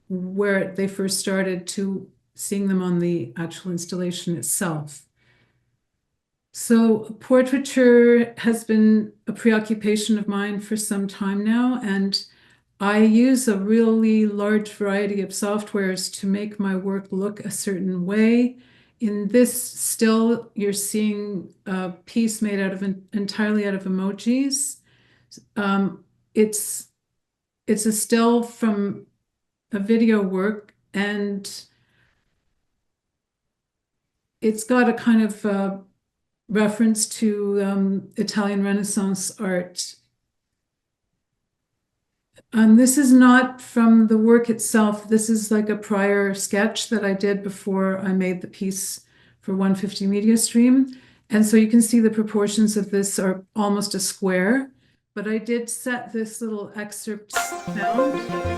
where they first started to seeing them on the actual installation itself. So portraiture has been a preoccupation of mine for some time now, and I use a really large variety of softwares to make my work look a certain way. In this still, you're seeing a piece made out of entirely out of emojis. It's a still from a video work, and it's got a kind of reference to Italian Renaissance art. This is not from the work itself. This is like a prior sketch that I did before I made the piece for 150 Media Stream. And so you can see the proportions of this are almost a square, but I did set this little excerpt down.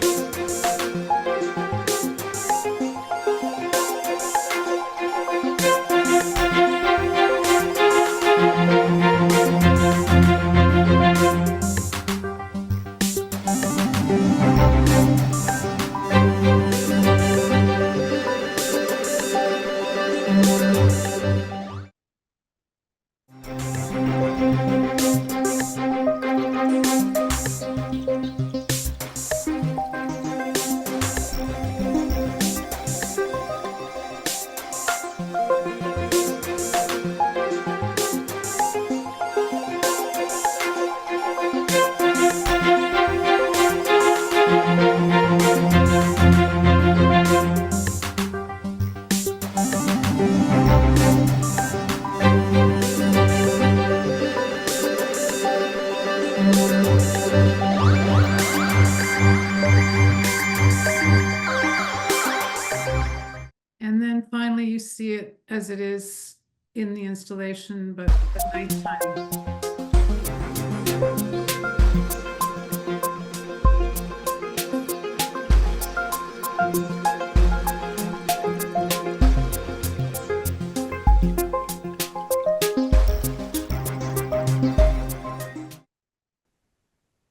And then finally you see it as it is in the installation, but at nighttime.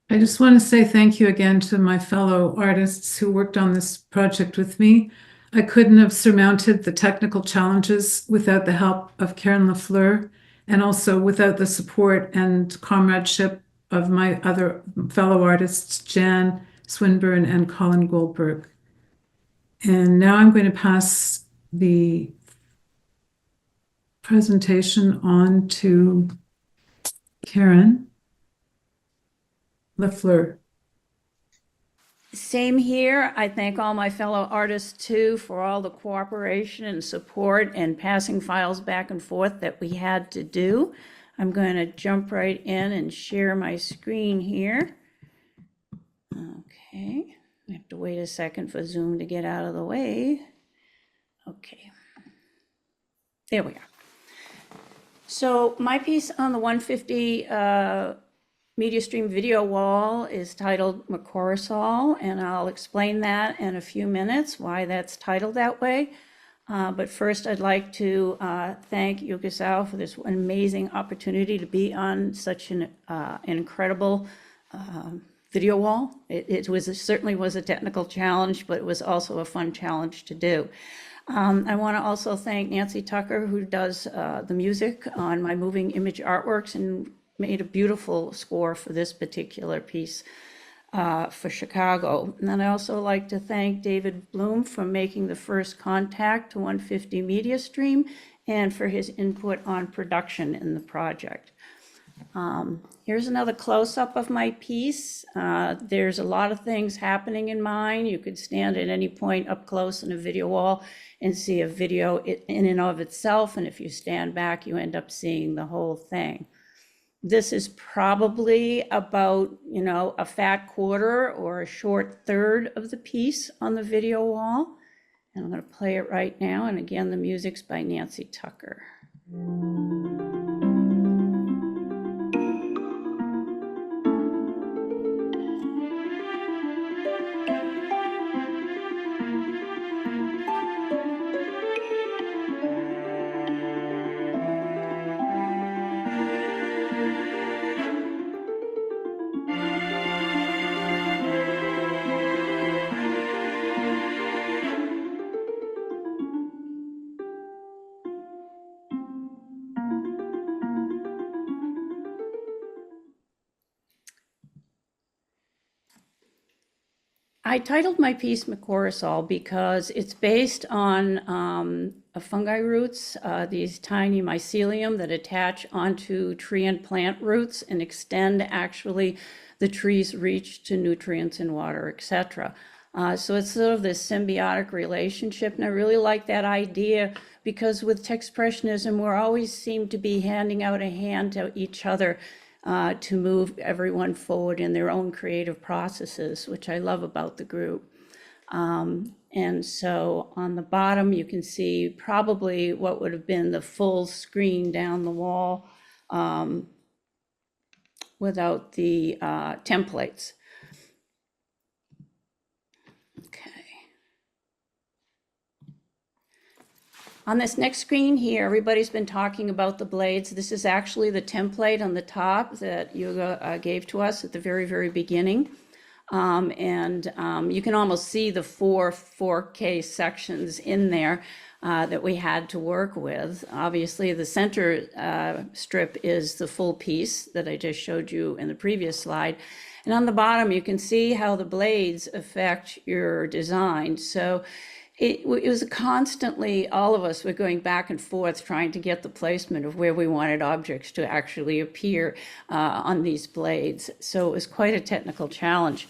I just want to say thank you again to my fellow artists who worked on this project with me. I couldn't have surmounted the technical challenges without the help of Karen LaFleur, and also without the support and comradeship of my other fellow artists, Jan Swinburne and Colin Goldberg. And now I'm going to pass the presentation on to Karen LaFleur. Same here. I thank all my fellow artists too for all the cooperation and support and passing files back and forth that we had to do. I'm going to jump right in and share my screen here. Okay, I have to wait a second for Zoom to get out of the way. Okay, there we are. So my piece on the 150 Media Stream video wall is titled Mycorrhizal, and I'll explain that in a few minutes, why that's titled that way. But first, I'd like to thank Yuge Zhou for this amazing opportunity to be on such an incredible video wall. It certainly was a technical challenge, but it was also a fun challenge to do. I want to also thank Nancy Tucker, who does the music on my moving image artworks and made a beautiful score for this particular piece for Chicago. And then I also like to thank David Bloom for making the first contact to 150 Media Stream and for his input on production in the project. Here's another close-up of my piece. There's a lot of things happening in mine. You could stand at any point up close in a video wall and see a video in and of itself, and if you stand back, you end up seeing the whole thing. This is probably about, you know, a fat quarter or a short third of the piece on the video wall. And I'm going to play it right now. And again, the music's by Nancy Tucker. I titled my piece Mycorrhizal because it's based on fungi roots, these tiny mycelium that attach onto tree and plant roots and extend actually the tree's reach to nutrients and water, etc. So it's sort of this symbiotic relationship, and I really like that idea because with Techspressionism, we're always seem to be handing out a hand to each other to move everyone forward in their own creative processes, which I love about the group. And so on the bottom, you can see probably what would have been the full screen down the wall without the templates. Okay. On this next screen here, everybody's been talking about the blades. This is actually the template on the top that Yuge gave to us at the very, very beginning. You can almost see the 4K sections in there that we had to work with. Obviously, the center strip is the full piece that I just showed you in the previous slide. And on the bottom, you can see how the blades affect your design. So it was constantly, all of us were going back and forth trying to get the placement of where we wanted objects to actually appear on these blades. So it was quite a technical challenge.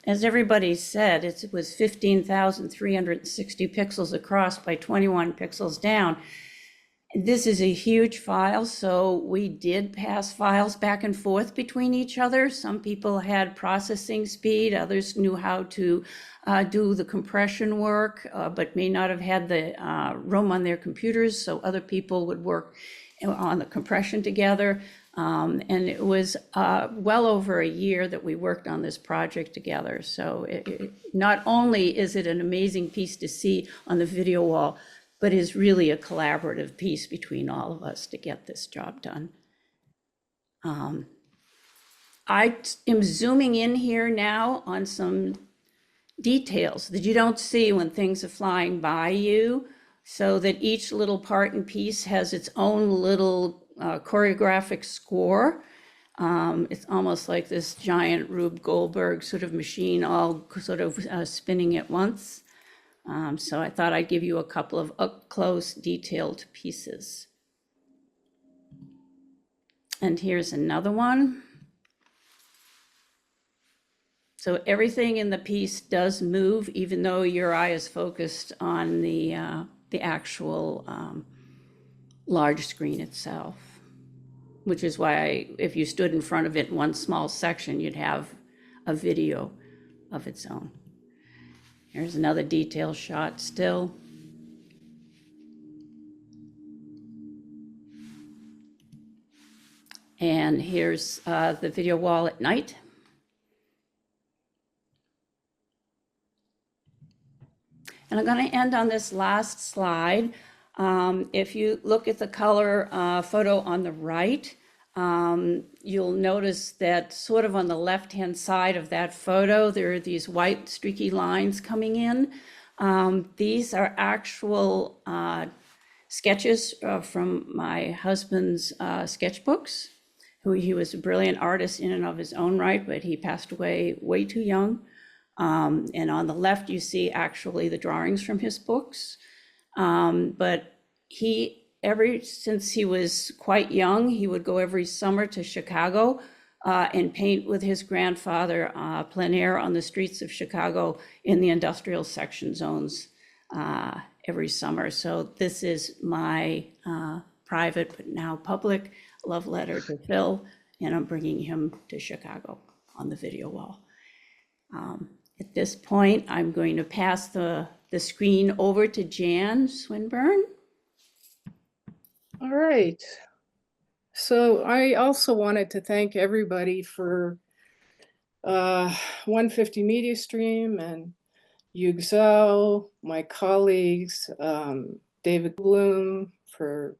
As everybody said, it was 15,360 pixels across by 21 pixels down. This is a huge file, so we did pass files back and forth between each other. Some people had processing speed, others knew how to do the compression work, but may not have had the room on their computers, so other people would work on the compression together. And it was well over a year that we worked on this project together. So not only is it an amazing piece to see on the video wall, but is really a collaborative piece between all of us to get this job done. I am zooming in here now on some details that you don't see when things are flying by you, so that each little part and piece has its own little choreographic score. It's almost like this giant Rube Goldberg sort of machine all sort of spinning at once. So I thought I'd give you a couple of up-close detailed pieces. And here's another one. So everything in the piece does move, even though your eye is focused on the actual large screen itself, which is why if you stood in front of it in one small section, you'd have a video of its own. Here's another detail shot still. And here's the video wall at night. And I'm going to end on this last slide. If you look at the color photo on the right, you'll notice that sort of on the left-hand side of that photo, there are these white streaky lines coming in. These are actual sketches from my husband's sketchbooks. He was a brilliant artist in and of his own right, but he passed away way too young. And on the left, you see actually the drawings from his books. But since he was quite young, he would go every summer to Chicago and paint with his grandfather plein air on the streets of Chicago in the industrial section zones every summer. So this is my private but now public love letter to Phil and I'm bringing him to Chicago on the video wall. At this point, I'm going to pass the screen over to Jan Swinburne. All right. So I also wanted to thank everybody for 150 Media Stream and Yuge Zhou, my colleagues, David Bloom for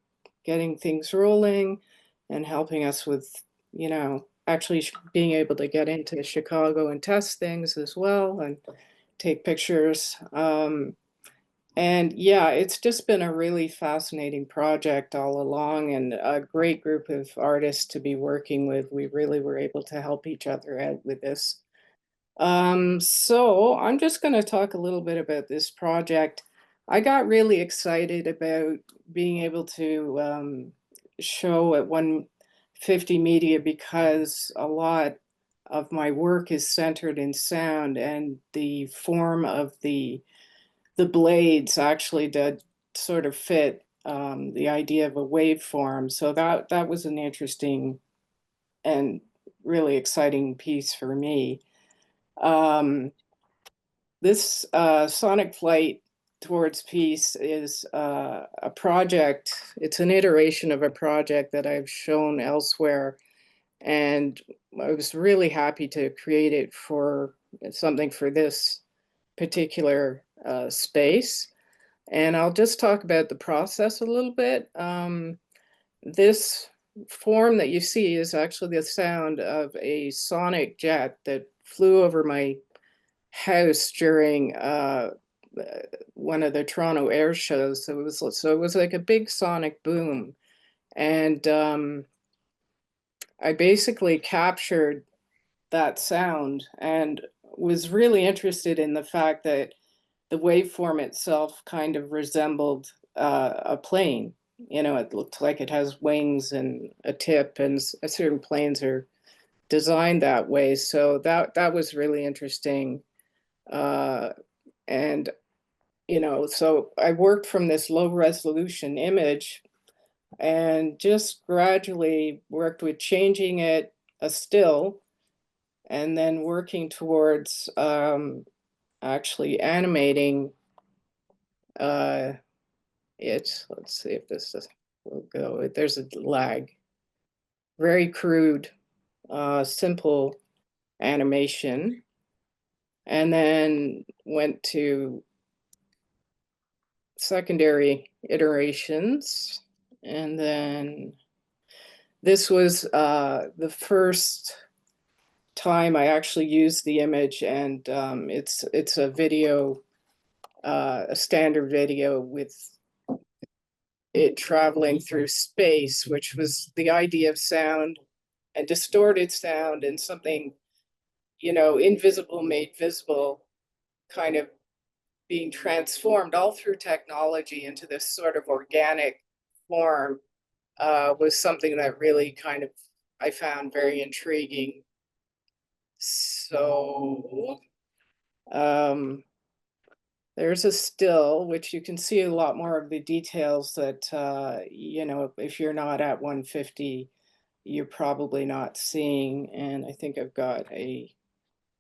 getting things rolling and helping us with, you know, actually being able to get into Chicago and test things as well and take pictures. And yeah, it's just been a really fascinating project all along and a great group of artists to be working with. We really were able to help each other out with this. So I'm just going to talk a little bit about this project. I got really excited about being able to show at 150 Media because a lot of my work is centered in sound, and the form of the blades actually did sort of fit the idea of a waveform. So that was an interesting and really exciting piece for me. This Sonic Flight Towards Peace is a project. It's an iteration of a project that I've shown elsewhere. And I was really happy to create it for something for this particular space. And I'll just talk about the process a little bit. This form that you see is actually the sound of a sonic jet that flew over my house during one of the Toronto air shows. So it was like a big sonic boom. And I basically captured that sound and was really interested in the fact that the waveform itself kind of resembled a plane. You know, it looked like it has wings and a tip, and certain planes are designed that way. So that was really interesting. And, you know, so I worked from this low resolution image and just gradually worked with changing it a still and then working towards actually animating it. Let's see if this will go. There's a lag. Very crude, simple animation. And then went to secondary iterations. And then this was the first time I actually used the image, and it's a video, a standard video with it traveling through space, which was the idea of sound and distorted sound and something, you know, invisible made visible, kind of being transformed all through technology into this sort of organic form, was something that really kind of I found very intriguing. So there's a still, which you can see a lot more of the details that, you know, if you're not at 150, you're probably not seeing. And I think I've got the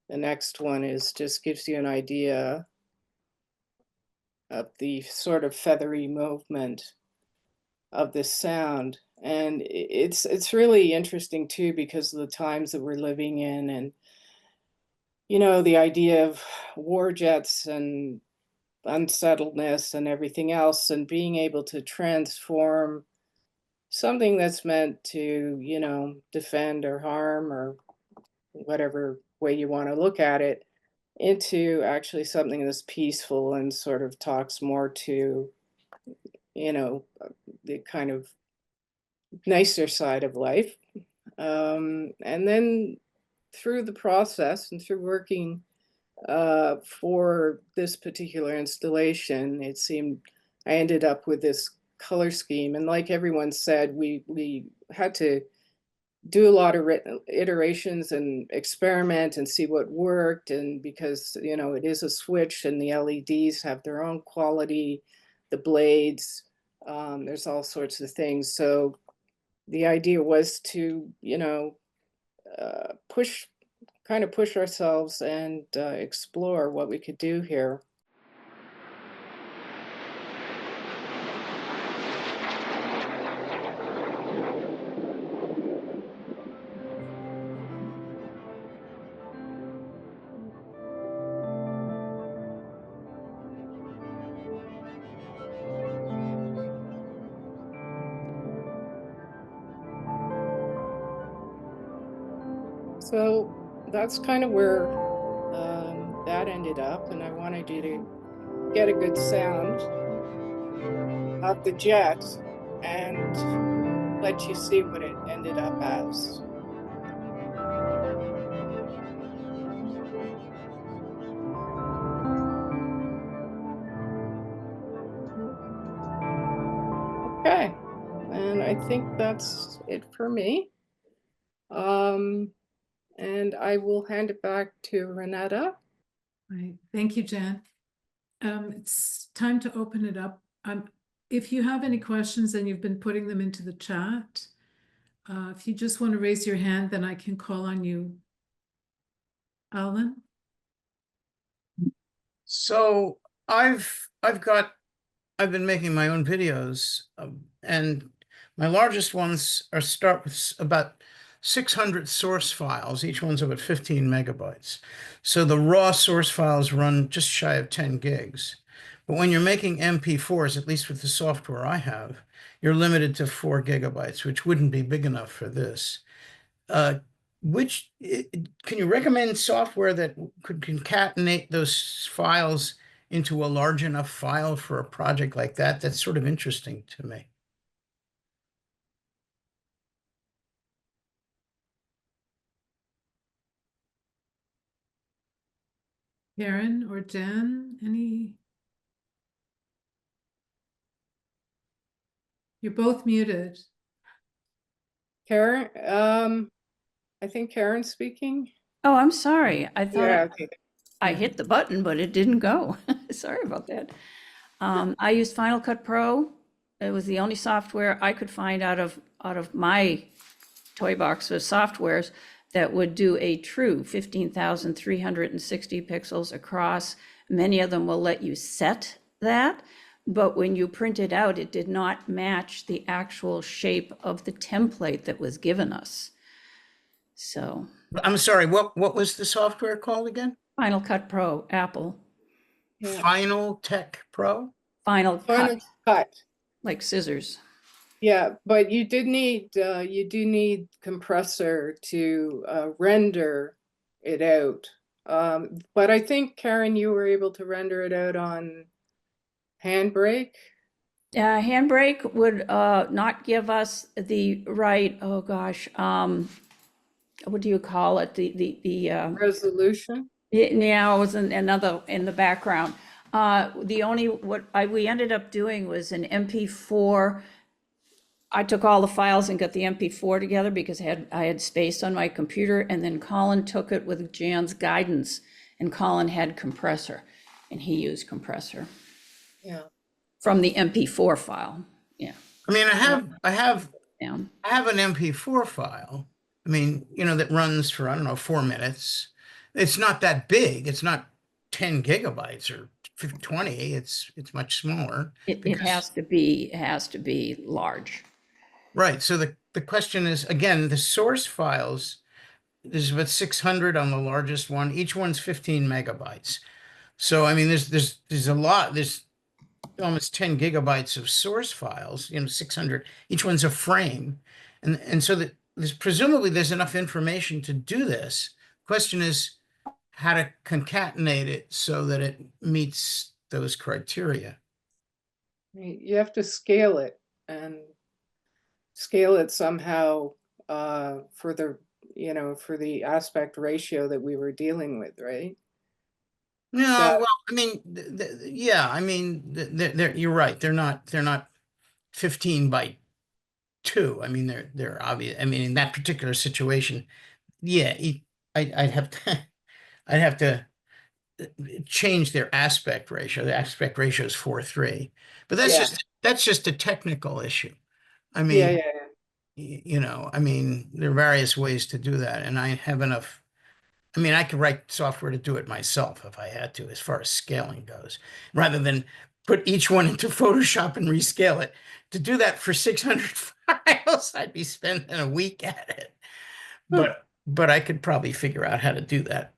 next one is just gives you an idea of the sort of feathery movement of this sound. And it's really interesting too, because of the times that we're living in, and, you know, the idea of war jets and unsettledness and everything else, and being able to transform something that's meant to, you know, defend or harm or whatever way you want to look at it, into actually something that's peaceful and sort of talks more to, you know, the kind of nicer side of life. And then through the process and through working for this particular installation, it seemed I ended up with this color scheme. And like everyone said, we had to do a lot of iterations and experiment and see what worked. And because, you know, it is a switch and the LEDs have their own quality, the blades, there's all sorts of things. So the idea was to, you know, kind of push ourselves and explore what we could do here. So that's kind of where that ended up, and I wanted you to get a good sound of the jet and let you see what it ended up as. Okay, and I think that's it for me. And I will hand it back to Renata. Right. Thank you, Jan. It's time to open it up. If you have any questions and you've been putting them into the chat, if you just want to raise your hand, then I can call on you. Alan? So I've been making my own videos, and my largest ones start with about 600 source files. Each one's about 15 megabytes. So the raw source files run just shy of 10 gigs. But when you're making MP4s, at least with the software I have, you're limited to 4 gigabytes, which wouldn't be big enough for this. Can you recommend software that could concatenate those files into a large enough file for a project like that? That's sort of interesting to me. Karen or Jan, any? You're both muted. Karen, I think Karen's speaking. Oh, I'm sorry. I thought Yeah, okay. I hit the button, but it didn't go. Sorry about that. I used Final Cut Pro. It was the only software I could find out of my toy box of softwares that would do a true 15,360 pixels across. Many of them will let you set that, but when you print it out, it did not match the actual shape of the template that was given us. So I'm sorry, what was the software called again? Final Cut Pro, Apple. Yeah. Final Tech Pro? Final Final Cut, Cut. like scissors. Yeah, but you do need compressor to render it out. But I think, Karen, you were able to render it out on Handbrake. Handbrake would not give us the right, oh gosh, what do you call it? The Resolution. yeah, it was another in the background. The only we ended up doing was an MP4. I took all the files and got the MP4 together because I had space on my computer, and then Colin took it with Jan's guidance, and Colin had compressor, and he used compressor. Yeah. From the MP4 file. Yeah. I mean, I have Yeah. an MP4 file. I mean, that runs for, I don't know, 4 minutes. It's not that big. It's not 10 gigabytes or 20. It's much smaller. It has to be large. Right. So the question is, again, the source files, there's about 600 on the largest one. Each one's 15 megabytes. So, I mean, there's a lot. There's almost 10 gigabytes of source files, 600. Each one's a frame. And so that presumably there's enough information to do this. Question is how to concatenate it so that it meets those criteria. You have to scale it and scale it somehow for the aspect ratio that we were dealing with, right? No, So- well, I mean, yeah, I mean, you're right. They're not 15 by 2. I mean, they're obvious. I mean, in that particular situation, yeah, I'd have to change their aspect ratio. The aspect ratio is 4:3, but that's Yeah. just a technical issue. I Yeah, mean, yeah, You know, I mean, there are various ways to do that, and I have enough. I mean, I could write software to do it myself if I had to, as far as scaling goes, rather than put each one into Photoshop and rescale it. To do that for 600 files, I'd be spending a week at it. But I could probably figure out how to do that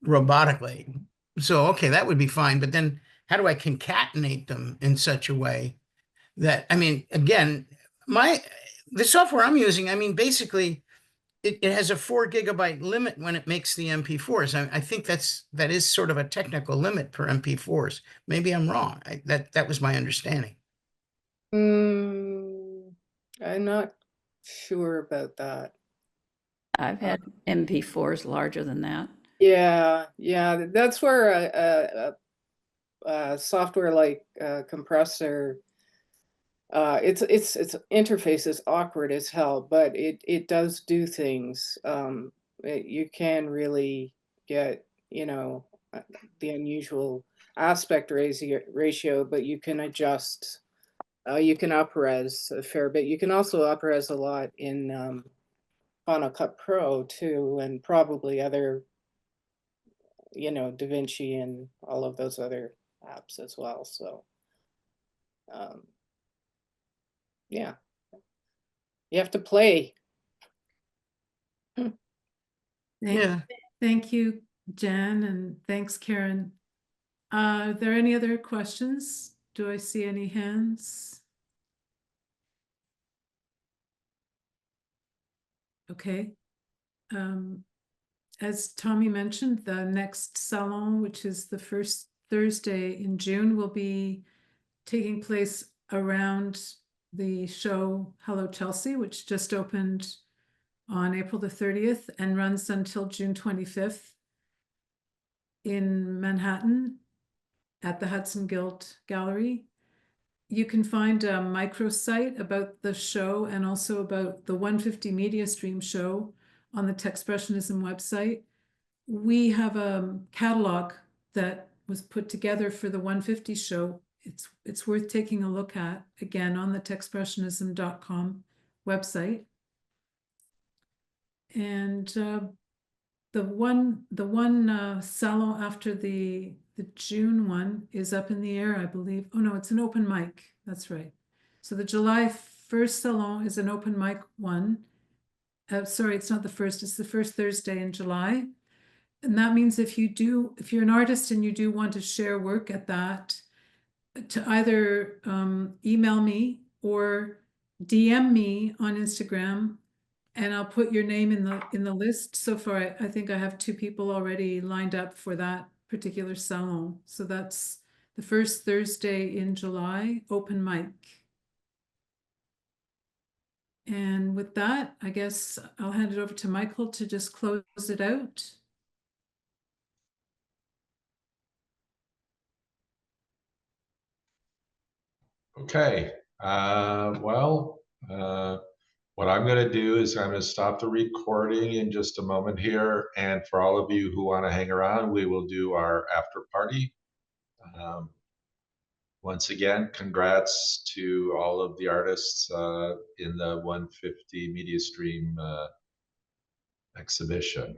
robotically. So, okay, that would be fine. But then how do I concatenate them in such a way that, I mean, again, the software I'm using, I mean, basically it has a 4 gigabyte limit when it makes the MP4s. I think that is sort of a technical limit for MP4s. Maybe I'm wrong. That was my understanding. I'm not sure about that. I've had MP4s larger than that. Yeah, that's where a software like Compressor, its interface is awkward as hell, but it does do things. You can really get, you know, the unusual aspect ratio, but you can adjust. You can up-res a fair bit. You can also up-res a lot in Final Cut Pro too, and probably other, you know, DaVinci and all of those other apps as well. So, yeah, you have to play. Yeah. Thank you, Jan, and thanks, Karen. Are there any other questions? Do I see any hands? Okay. As Tommy mentioned, the next Salon, which is the first Thursday in June, will be taking place around the show Hello Chelsea, which just opened on April the 30th and runs until June 25th in Manhattan at the Hudson Guild Gallery. You can find a microsite about the show and also about the 150 Media Stream show on the Techspressionism website. We have a catalog that was put together for the 150 show. It's worth taking a look at, again, on the techspressionism.com website. And the one Salon after the June one is up in the air, I believe. Oh no, it's an open mic. That's right. So the July 1st Salon is an open mic one. Sorry, it's not the first, it's the first Thursday in July. And that means if you're an artist and you do want to share work at that, to either email me or DM me on Instagram, and I'll put your name in the list. So far, I think I have 2 people already lined up for that particular salon. So that's the first Thursday in July, open mic. And with that, I guess I'll hand it over to Michael to just close it out. Okay, what I'm going to do is I'm going to stop the recording in just a moment here. And for all of you who want to hang around, we will do our after party. Once again, congrats to all of the artists in the 150 Media Stream exhibition.